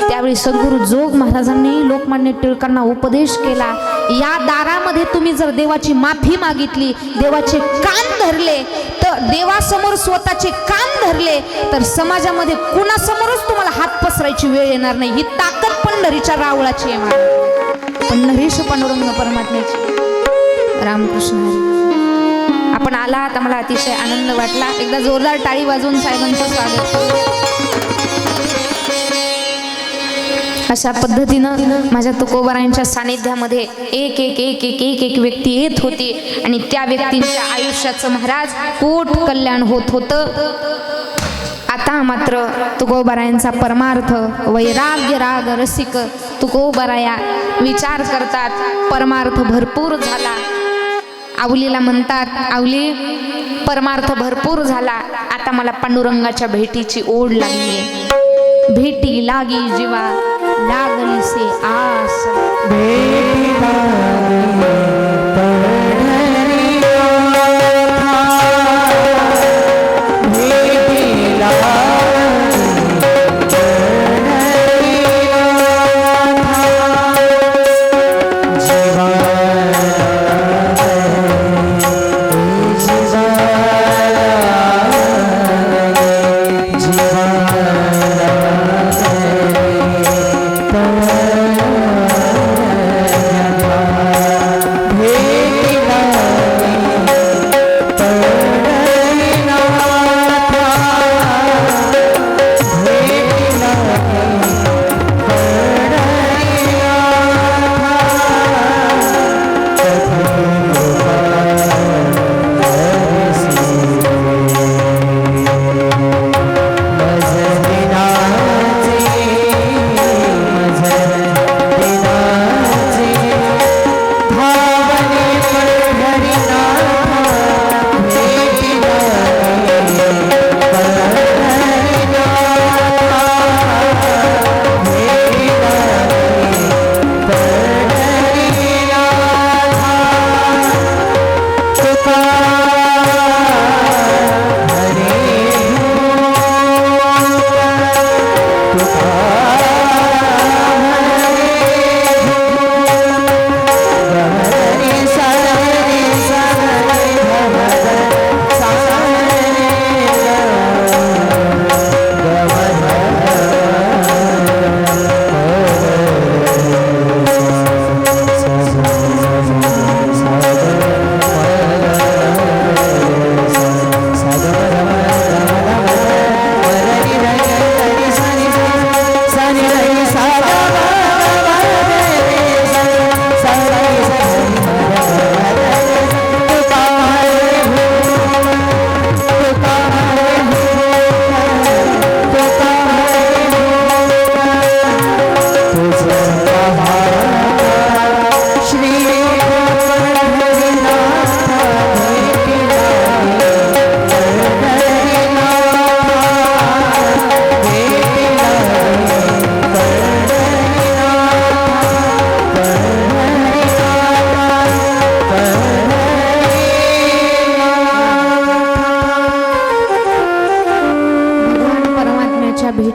त्यावेळी सद्गुरु जोग महाराजांनी लोकमान्य टिळकांना उपदेश केला, या दारामध्ये तुम्ही जर देवाची माफी मागितली, देवाचे कान धरले, तर देवासमोर स्वतःचे कान धरले, तर समाजामध्ये कुणासमोरच तुम्हाला हात पसरायची वेळ येणार नाही. ही ताकद पंढरीच्या रावळाची आहे. पंढरीश पांडुरंग परमात्म्याची. रामकृष्ण हरी. आपण आलात, आम्हाला अतिशय आनंद वाटला. एकदा जोरदार टाळी वाजवून साहेबांचं स्वागत करूया. अशा पद्धतीनं माझ्या तुकोबारायांच्या सानिध्यामध्ये एक एक एक एक एक एक व्यक्ती येत होती आणि त्या व्यक्तींच्या आयुष्याचं महाराज पोट कल्याण होत होतं. आता मात्र तुकोबारायांचा परमार्थ वैराग्य राग रसिक तुकोबाराया विचार करतात, परमार्थ भरपूर झाला. आवलीला म्हणतात, आवली परमार्थ भरपूर झाला, आता मला पांडुरंगाच्या भेटीची ओढ लागली. भेटी लागी जीवा लागली से आस. भेटी लागी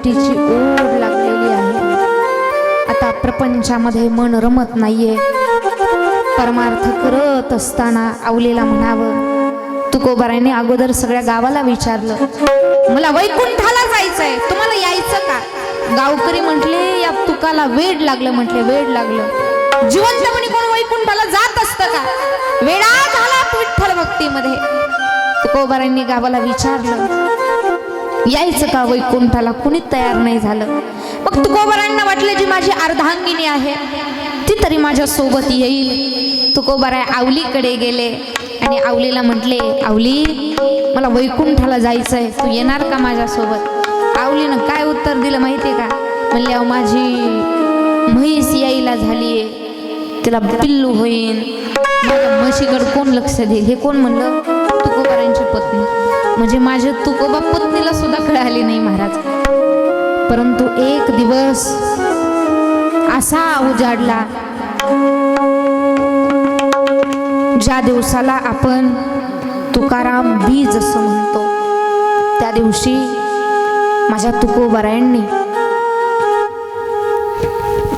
भेटीची ओढ लागलेली आहे. आता प्रपंचामध्ये मन रमत नाहीये. परमार्थ करत असताना आवलीला म्हणावं, तुकोबारायांनी अगोदर सगळ्या गावाला विचारलं, मला वैकुंठाला जायचंय, तुम्हाला यायचं का? गावकरी म्हटले, या तुकाला वेड लागलं. म्हटले, वेड लागलं? जिवंतपणी कोण वैकुंठाला जात असतं का? वेडा झाला विठ्ठल भक्तीमध्ये. तुकोबारायांनी गावाला विचारलं, यायचं का वैकुंठाला? कुणीच तयार नाही झालं. मग तुकोबारायांना वाटलं, जी माझी अर्धांगिनी आहे ती तरी माझ्या सोबत येईल. तुकोबाराय आवलीकडे गेले आणि आवलीला म्हटले, आवली, मला वैकुंठाला जायचंय, तू येणार का माझ्यासोबत? आवलीनं काय उत्तर दिलं माहितीये का? म्हणले, अहो, माझी म्हैस यायला झालीये, तिला पिल्लू होईन, माझ्या म्हशीकडे कोण लक्ष दे? हे कोण म्हणलं? तुकोबारायांची पत्नी. म्हणजे माझे तुकोबा पत्नीला सुद्धा कळाली नाही महाराज. परंतु एक दिवस असा उजाडला, ज्या दिवसाला आपण तुकाराम बीज असं म्हणतो, त्या दिवशी माझ्या तुकोबारायांनी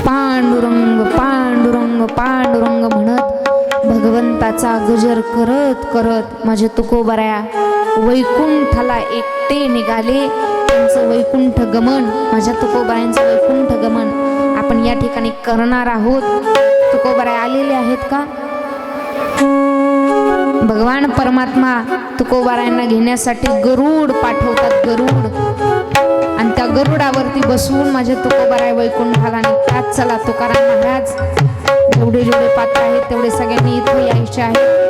पांडुरंग पांडुरंग पांडुरंग म्हणत भगवंताचा गजर करत करत माझे तुकोबाराया वैकुंठाला एकटे निघाले. त्यांचं वैकुंठ गमन, माझ्या तुकोबारायांचं वैकुंठ गमन आपण या ठिकाणी करणार आहोत. तुकोबाराय आलेले आहेत का? भगवान परमात्मा तुकोबारायांना घेण्यासाठी गरुड पाठवतात, गरुड. आणि त्या गरुडावरती बसून माझे तुकोबाराय वैकुंठाला निघतात. चला तुकाराम महाराज, जेवढे जेवढे पात्र आहेत तेवढे सगळ्यांनी इथं यायचे आहेत.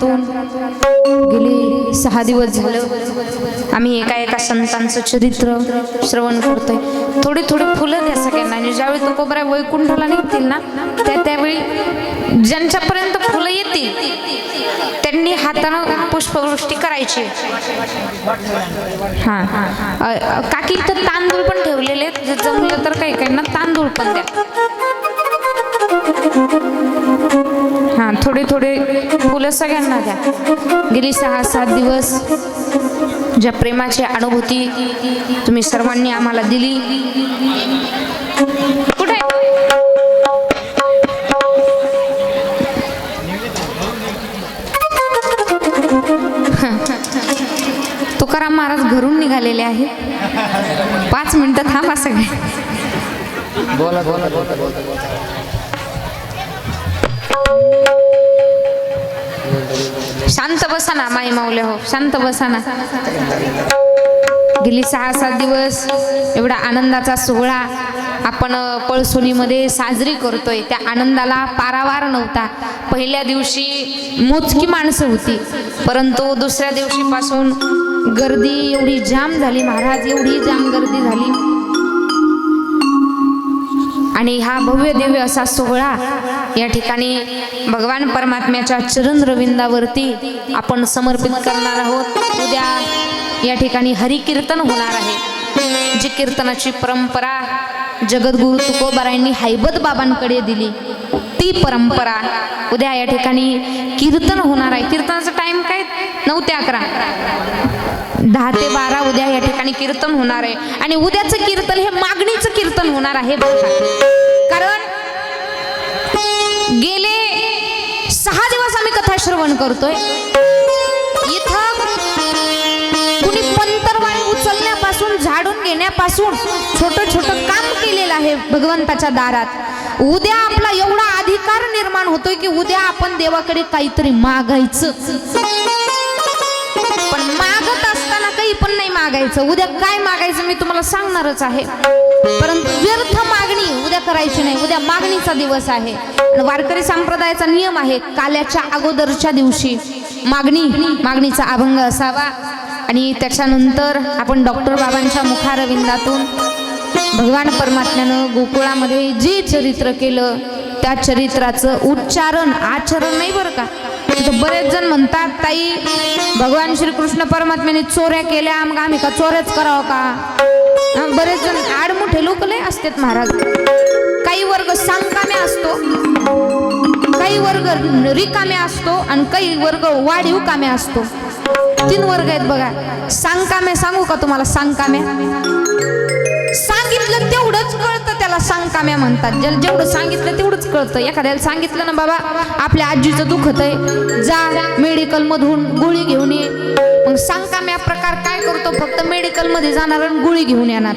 केंद्रातून गेले 6 दिवस झालं आम्ही एका संतांचं चरित्र श्रवण करतोय. थोडी फुलं द्या सगळ्यांना, आणि ज्यावेळी तुकोबरा वैकुंठाला निघतील ना त्यावेळी ज्यांच्यापर्यंत फुलं येतील त्यांनी हातानं पुष्पवृष्टी करायची. काकी तर तांदूळ पण ठेवलेले आहेत, जर जमलं तर काही ना तांदूळ पण द्या. थोडे फुलं सगळ्यांना द्या. गेली 6-7 दिवस ज्या प्रेमाची अनुभूती तुम्ही सर्वांनी आम्हाला दिली. कुठे तुकाराम महाराज घरून निघालेले आहेत. 5 मिनिटं थांबा सगळे. बोला. शांत बसा ना माई माऊल्या हो, शांत बसा ना. गेली 6-7 दिवस एवढा आनंदाचा सोहळा आपण पळसोलीमध्ये साजरी करतोय. त्या आनंदाला पारावार नव्हता. पहिल्या दिवशी मोजकी माणसं होती, परंतु दुसऱ्या दिवशीपासून गर्दी एवढी जाम झाली महाराज, एवढी जाम गर्दी झाली. आणि हा भव्य दिव्य असा सोहळा या ठिकाणी भगवान परमात्म्याच्या चरण रविंदावरती आपण समर्पित करणार आहोत. उद्या या ठिकाणी हरिकीर्तन होणार आहे. जी कीर्तनाची परंपरा जगद्गुरु तुकोबारायांनी हैबत बाबांकडे दिली ती परंपरा उद्या या ठिकाणी कीर्तन होणार आहे. कीर्तनाचा टाइम काय 9 ते 11, 10 ते 12 उद्या या ठिकाणी कीर्तन होणार आहे. आणि उद्याचं कीर्तन हे मागणीचं कीर्तन होणार आहे कारण गेले 6 दिवस आम्ही कथा श्रवण करतोय. इथं कुणी पंतरवाळी उचलण्यापासून झाडून घेण्यापासून छोटं काम केलेलं आहे भगवंताच्या दारात. उद्या आपला एवढा अधिकार निर्माण होतोय की उद्या आपण देवाकडे काहीतरी मागायचं, पण मागत असताना काही पण नाही मागायचं. उद्या काय मागायचं मी तुम्हाला सांगणारच आहे, परंतु व्यर्थ मागणी उद्या करायची नाही. उद्या मागणीचा दिवस आहे. वारकरी संप्रदायाचा नियम आहे काल्याच्या अगोदरच्या दिवशी मागणीचा अभंग असावा. आणि त्याच्यानंतर आपण डॉक्टर बाबांच्या मुखारविंदातून भगवान परमात्म्यानं गोकुळामध्ये जे चरित्र केलं त्या चरित्राचं उच्चारण आचरण नाही बरं का. तिथं बरेच जण म्हणतात ताई भगवान श्रीकृष्ण परमात्म्याने चोऱ्या केल्या, मग आम्ही का चोऱ्याच करावं का. बरेच जण आडमुठे लोक लय असतात महाराज. काही वर्ग सांगकाम्या असतो, काही वर्ग रिकाम्या असतो, आणि काही वर्ग वाढीव काम्या असतो. 3 वर्ग आहेत बघा. सांगकाम्या सांगू का तुम्हाला. सांगकाम्या सांगितलं तेवढंच कळतं त्याला सांगकाम्या म्हणतात. ज्याला जेवढं सांगितलं तेवढंच कळतं. एखाद्याला सांगितलं ना बाबा आपल्या आजीचं दुखत आहे, जा मेडिकल मधून गोळी घेऊन ये. मग सांगकाम्या प्रकार काय करतो, फक्त मेडिकल मध्ये जाणार आणि गोळी घेऊन येणार.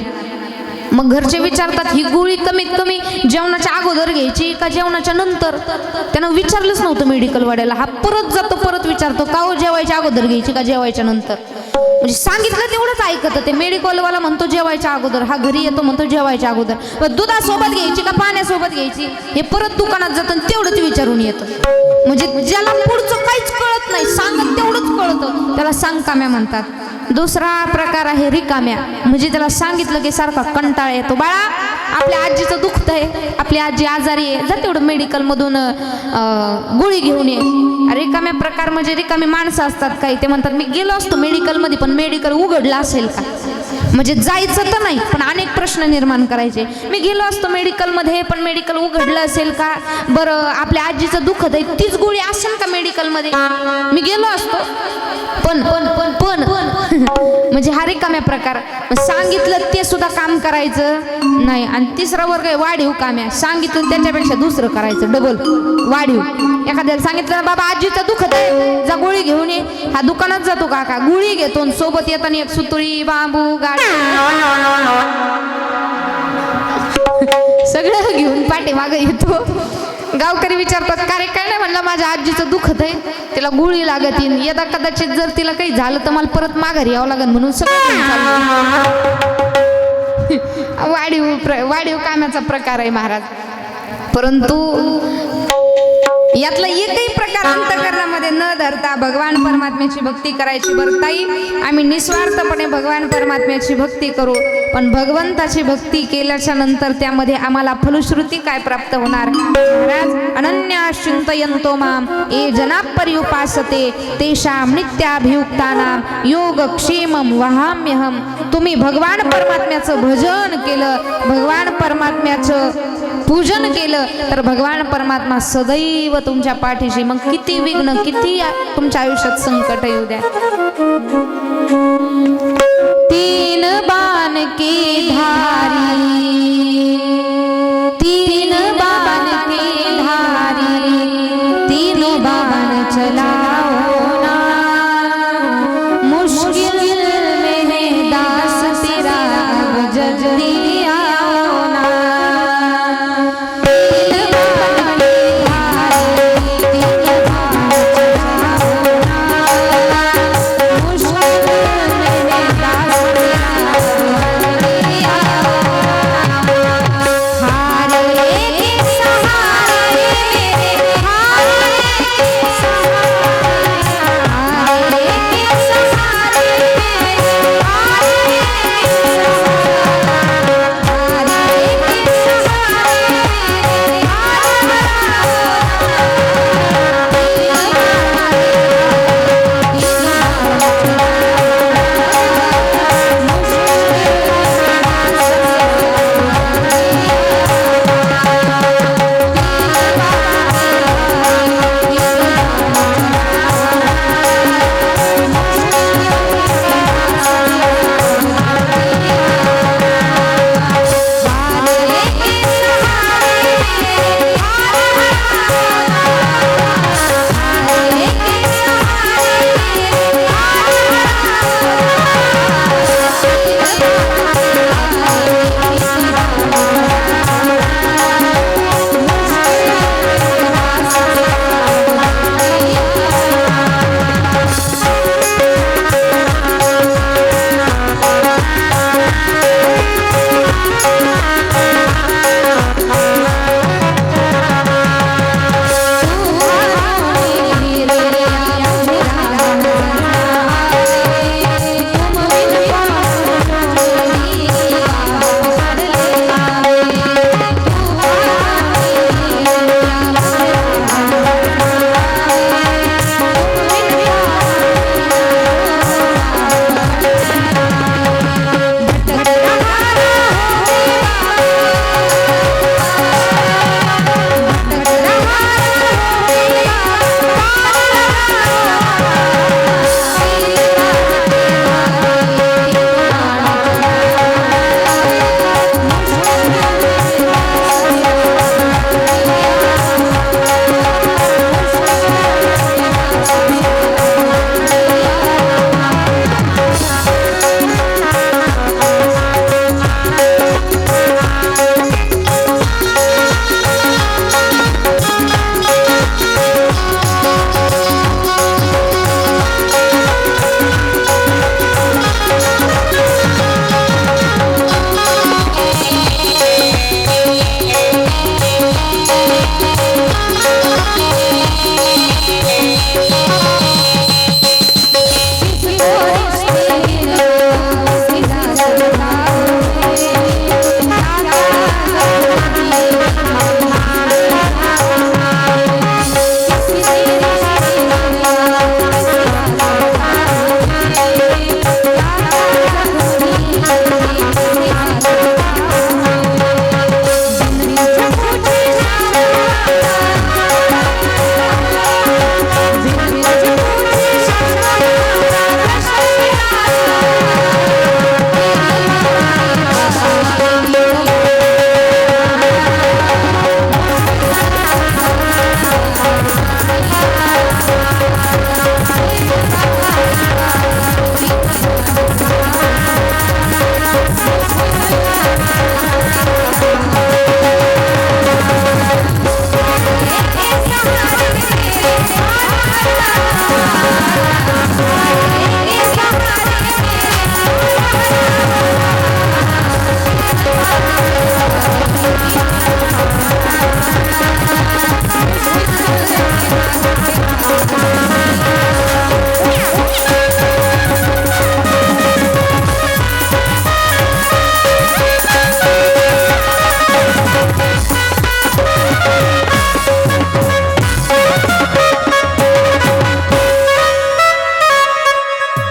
मग घरचे विचारतात ही गोळी कमीत कमी जेवणाच्या अगोदर घ्यायची का जेवणाच्या नंतर. त्यानं विचारलंच नव्हतं मेडिकल वाड्याला. हा परत जातो, परत विचारतो का हो जेवायच्या अगोदर घ्यायची का जेवायच्या नंतर. म्हणजे सांगितलं तेवढंच ऐकत. ते मेडिकलवाला म्हणतो जेवायच्या अगोदर, हा घरी येतो म्हणतो जेवायच्या अगोदर. दुधासोबत घ्यायची का पाण्यासोबत घ्यायची हे परत दुकानात जातं तेवढंच विचारून येतं. म्हणजे ज्याला पुढचं काहीच कळत नाही, सांगत तेवढंच कळतं त्याला सांगकाम्या म्हणतात. दुसरा प्रकार आहे रिकाम्या, म्हणजे त्याला सांगितलं की सारखा कंटाळा येतो. बाळा आपल्या आजीचं दुखत आहे, आपली आजी आजारी आहे, जा तेवढं मेडिकल मधून गोळी घेऊन ये. रिकाम्या प्रकार म्हणजे रिकामी माणसं असतात काही, ते म्हणतात मी गेलो असतो मेडिकल मध्ये पण मेडिकल उघडलं असेल का. म्हणजे जायचं तर नाही पण अनेक प्रश्न निर्माण करायचे. मी गेलो असतो मेडिकल मध्ये पण मेडिकल उघडलं असेल का. बरं आपल्या आजीचं दुखत आहे तीच गोळी असेल का मेडिकल मध्ये. मी गेलो असतो पण म्हणजे हा रिकाम्या प्रकार. सांगितलं ते सुद्धा काम करायचं नाही. आणि तिसरा वर्ग आहे वाढीव काम्या. सांगितलं त्याच्यापेक्षा दुसरं करायचं डबल वाढीव. एखाद्याला सांगितलं बाबा आजीचं दुखत आहे जा गोळी घेऊन ये, हा दुकानात जातो काका गोळी घेतो, सोबत येताना एक सुतळी बांबू गाडी सगळं घेऊन पाठीमागे येतो. गावकरी विचारतात का रे काय नाही. म्हणलं माझ्या आजीचं दुखत आहे, तिला गोळी लागत येईल, यदा कदाचित जर तिला काही झालं तर मला परत माघारी यावं लागेल म्हणून सगळं वाढीव कामाचा प्रकार आहे महाराज. परंतु यातला एकही प्रकार अंतःकरणामध्ये न धरता भगवान परमात्म्याची भक्ती करायची. बरं ताई, आम्ही निस्वार्थपणे भगवान परमात्म्याची भक्ती करू, पण भगवंताची भक्ती केल्याच्या नंतर त्यामध्ये आम्हाला फलश्रुती काय प्राप्त होणार? महाराज, अनन्या चिंतयन्तो माम ये जना पर्युपासते तेषां नित्याभियुक्तानां योगक्षेमं वहाम्यहम. तुम्ही भगवान परमात्म्याचं भजन केलं, भगवान परमात्म्याचं पूजन केलं, तर भगवान परमात्मा सदैव तुमच्या पाठीशी. मग किती विघ्न, किती तुमच्या आयुष्यात संकट येऊ द्या. तीन बाण के धारी, तीन बाण के धारी, तीन बाण चलाओ ना, मुश्किल में है दास तेरा जल्दी आओ ना.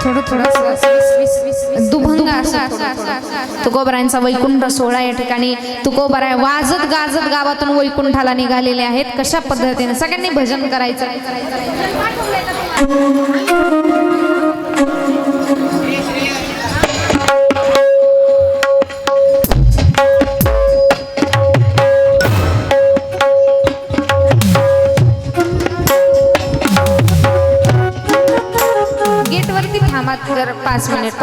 थोडं थोडं दुभंग असं तुकोबरायांचा वैकुंठ सोहळा या ठिकाणी तुकोबराय वाजत गाजत गावातून वैकुंठाला निघालेले आहेत. कशा पद्धतीने सगळ्यांनी भजन करायचं. गेटवरती थांबा जर 5 मिनिट.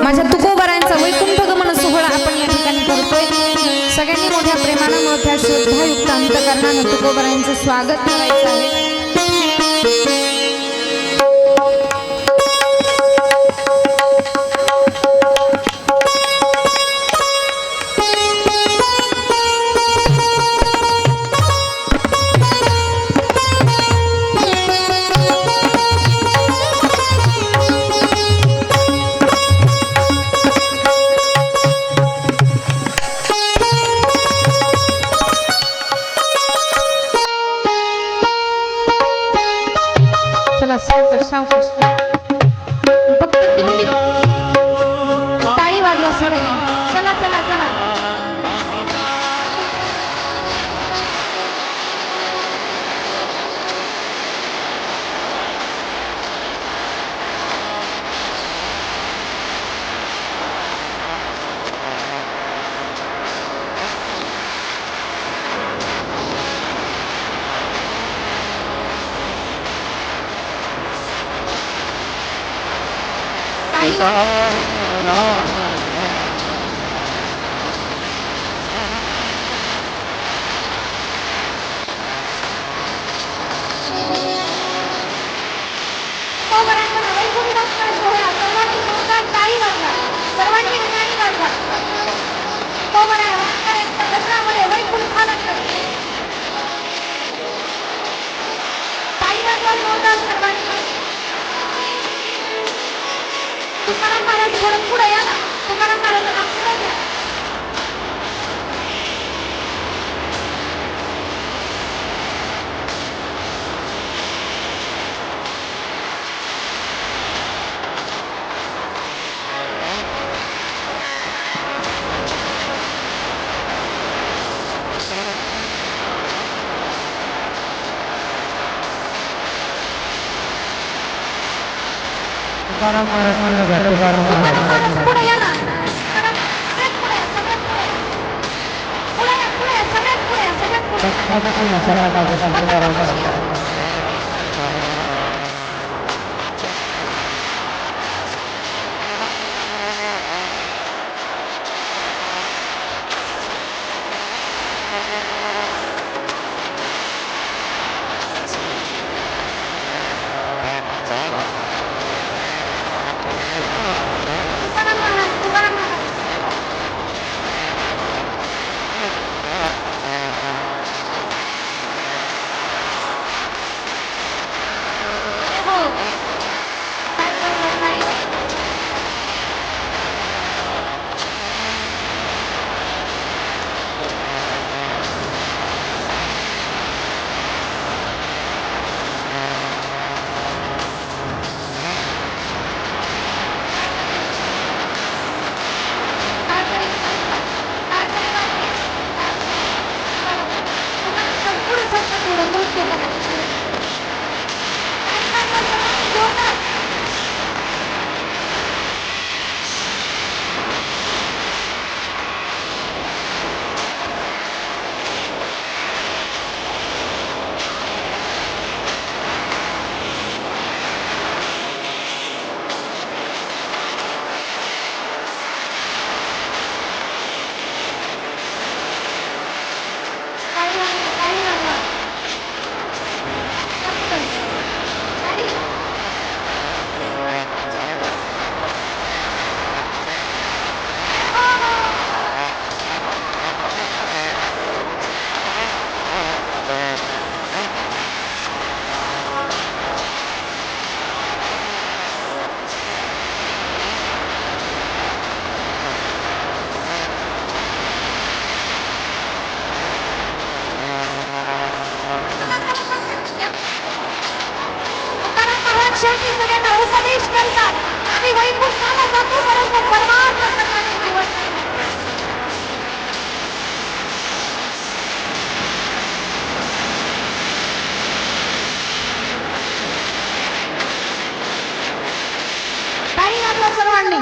माझ्या तुकोबरायांचा वैकुंठ गमन सोहळा आपण या ठिकाणी करतोय. सगळ्यांनी मोठ्या प्रेमानं मोठ्या श्रद्धायुक्त अंतकरणानं तुकोबरायांचं स्वागत करायचं आहे. टाळी वाजवा सर. चला चला चला. तुकाराम महाराज थोडं पुढे या ना. तुकाराम महाराजांना पुढे घ्या. तुकाराम महाराज तुकाराम महाराज पुढे या ना. तुकाराम सगळ्यात पुढे सगळ्यात पुढे पुढे सगळ्यात पुढे. सगळ्यांना उपदेश करतात आणि वैकुंठाला जातो परंतु परमार्थ करण्याचे जीवन नाही. काही वाटलं सर्वांनी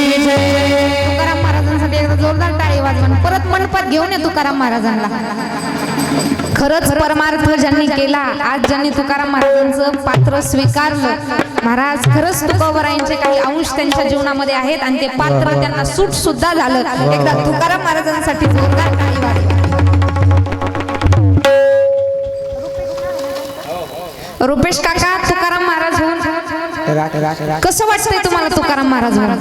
तुकाराम महाराजांसाठी एकदा जोरदार टाळी वाजवा. परत मंडपात घेऊन ये तुकाराम महाराजांना. खरंच परमार्थ ज्यांनी केला, आज ज्यांनी तुकाराम महाराजांचं पात्र स्वीकारलं, महाराज खरंच तुकोबरायांचे काही अंश त्यांच्या जीवनामध्ये आहेत आणि ते पात्र त्यांना सूट सुद्धा झालं. एकदा तुकाराम महाराजांसाठी जोरदार टाळी वाजवा. रुपेश काका, तुकाराम महाराज होऊन कसं वाटतंय तुम्हाला तुकाराम महाराज होऊन?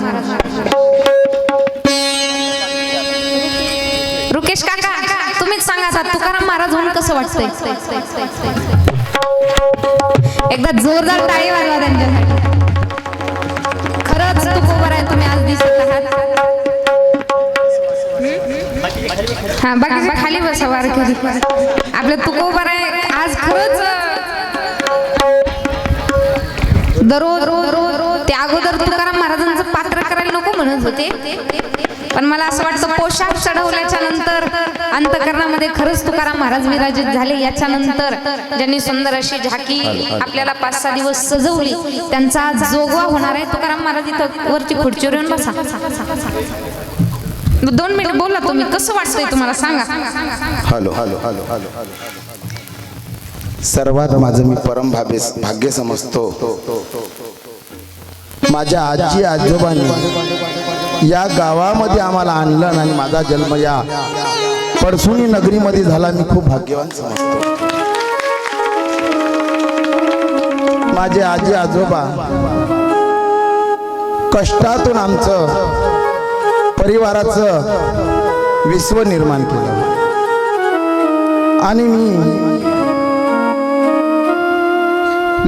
रुकेश काका तुम्हीच सांगा आता, तुकाराम महाराज होऊन कसं वाटतंय? एकदा जोरदार टाळी वाजवा त्यांच्यासाठी. खरंच तुकोबर आहे तुम्ही आज दिसत आहात. हा बाकीचे खाली बसा वारकरी. आपलं तुकोबर आहे आज खरंच. दररोज ते अगोदर तुकाराम महाराजांचं पात्र करायला नको म्हणत होते, पण मला असं वाटतं पोशाख चढवल्याच्या नंतर अंतकरणामध्ये खरंच तुकाराम महाराज विराजित झाले. याच्या नंतर ज्यांनी सुंदर अशी झाकी आपल्याला 5-6 दिवस सजवली, त्यांचा आज जोगवा होणार आहे. तुकाराम महाराज इथं वरची खुर्चीवर येऊन बसा. 2 मिनिट बोला तुम्ही, कसं वाटतंय तुम्हाला सांगा. Hello hello hello hello hello. सर्वात माझं मी परम भाग्य समजतो, माझ्या आजी आजोबांनी या गावामध्ये आम्हाला आणलं आणि माझा जन्म या पडसुणी नगरीमध्ये झाला. मी खूप भाग्यवान समजतो. माझे आजी आजोबा कष्टातून आमचं परिवाराचं विश्व निर्माण केलं आणि मी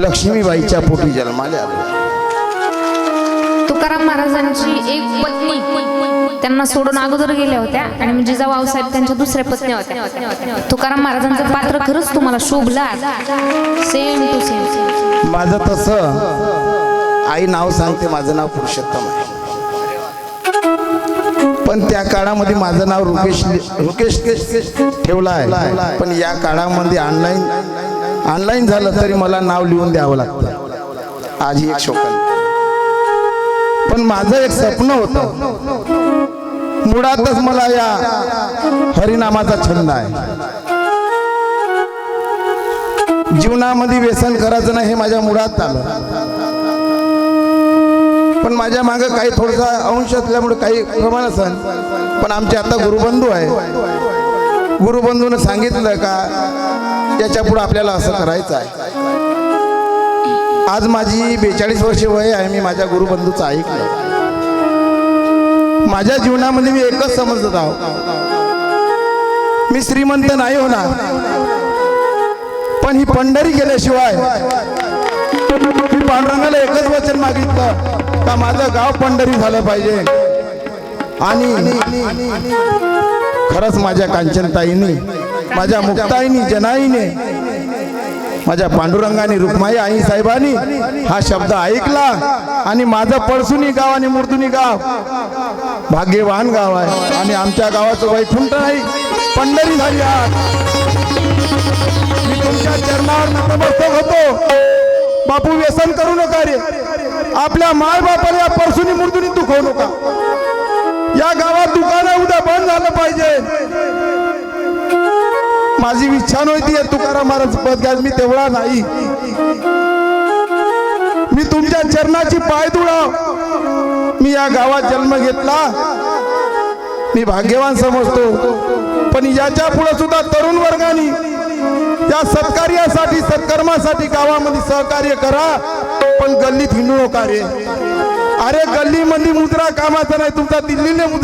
लक्ष्मीबाईच्या पोटी जन्माला आलो. तुकाराम महाराजांची एक पत्नी त्यांना सोडून अगोदर गेल्या होत्या आणि जिजाऊ साहेब त्यांच्या दुसऱ्या पत्नी होत्या. तुकाराम महाराजांचं पात्र खरंच तुम्हाला शोभला. Same to same. माझं तसं आई नाव सांगते, माझं नाव पुरुषोत्तम आहे, पण त्या काळामध्ये माझं नाव रुकेश ठेवलं आहे. पण या काळामध्ये ऑनलाईन झालं तरी मला नाव लिहून द्यावं लागतं. आज ही एक शोकन. पण माझं एक स्वप्न होतं, मुळातच मला या हरिनामाचा छंद आहे. जीवनामध्ये व्यसन करायचं नाही हे माझ्या मुळात आलं, पण माझ्या मागे काही थोडासा अंश असल्यामुळे काही प्रमाण असेल. पण आमचे आता गुरुबंधू आहे, गुरुबंधूने सांगितलं का याच्या पुढे आपल्याला असं करायचं आहे. आज माझी 42 वर्ष वय आहे. मी माझ्या गुरुबंधूचं ऐकलं. माझ्या जीवनामध्ये मी एकच समजत आहो, मी श्रीमंत नाही होणार, पण ही पंढरी गेल्याशिवाय मी पांडुरंगाला एकच वचन मागितलं का माझं गाव पंढरी झालं पाहिजे. आणि खरंच माझ्या कांचनताईनी, माझ्या मुक्ताईनी, जनाईने, माझ्या पांडुरंगाने, रुक्माई आई साहेबांनी हा शब्द ऐकला आणि माझं पळसुनी गाव आणि मुर्दुनी गाव भाग्यवान गाव आहे. आणि आमच्या गावाचं वैकुंठ नाही, पंढरी झाली. आज मी तुमच्या चरणावर नतमस्तक होतो. बापू, व्यसन करू नका रे. आपल्या माय बापाला या पळसुनी मुर्दुनी दुखवू नका. या गावात दुकानं उद्या बंद झालं पाहिजे. माझी इच्छा नव्हती तुकाराम महाराज पद घ्या, मी तेवढा नाही. मी तुमच्या चरणाची पाय धुळाव. मी या गावात जन्म घेतला, मी भाग्यवान समजतो. पण याच्या पुढे सुद्धा तरुण वर्गाने या सत्कार्यासाठी, सत्कर्मासाठी गावामध्ये सहकार्य करा, पण गल्लीत हिंडू नका रे. अरे गल्लीमध्ये मुद्रा कामाचा नाही, तुमचा दिल्लीने मुद्रा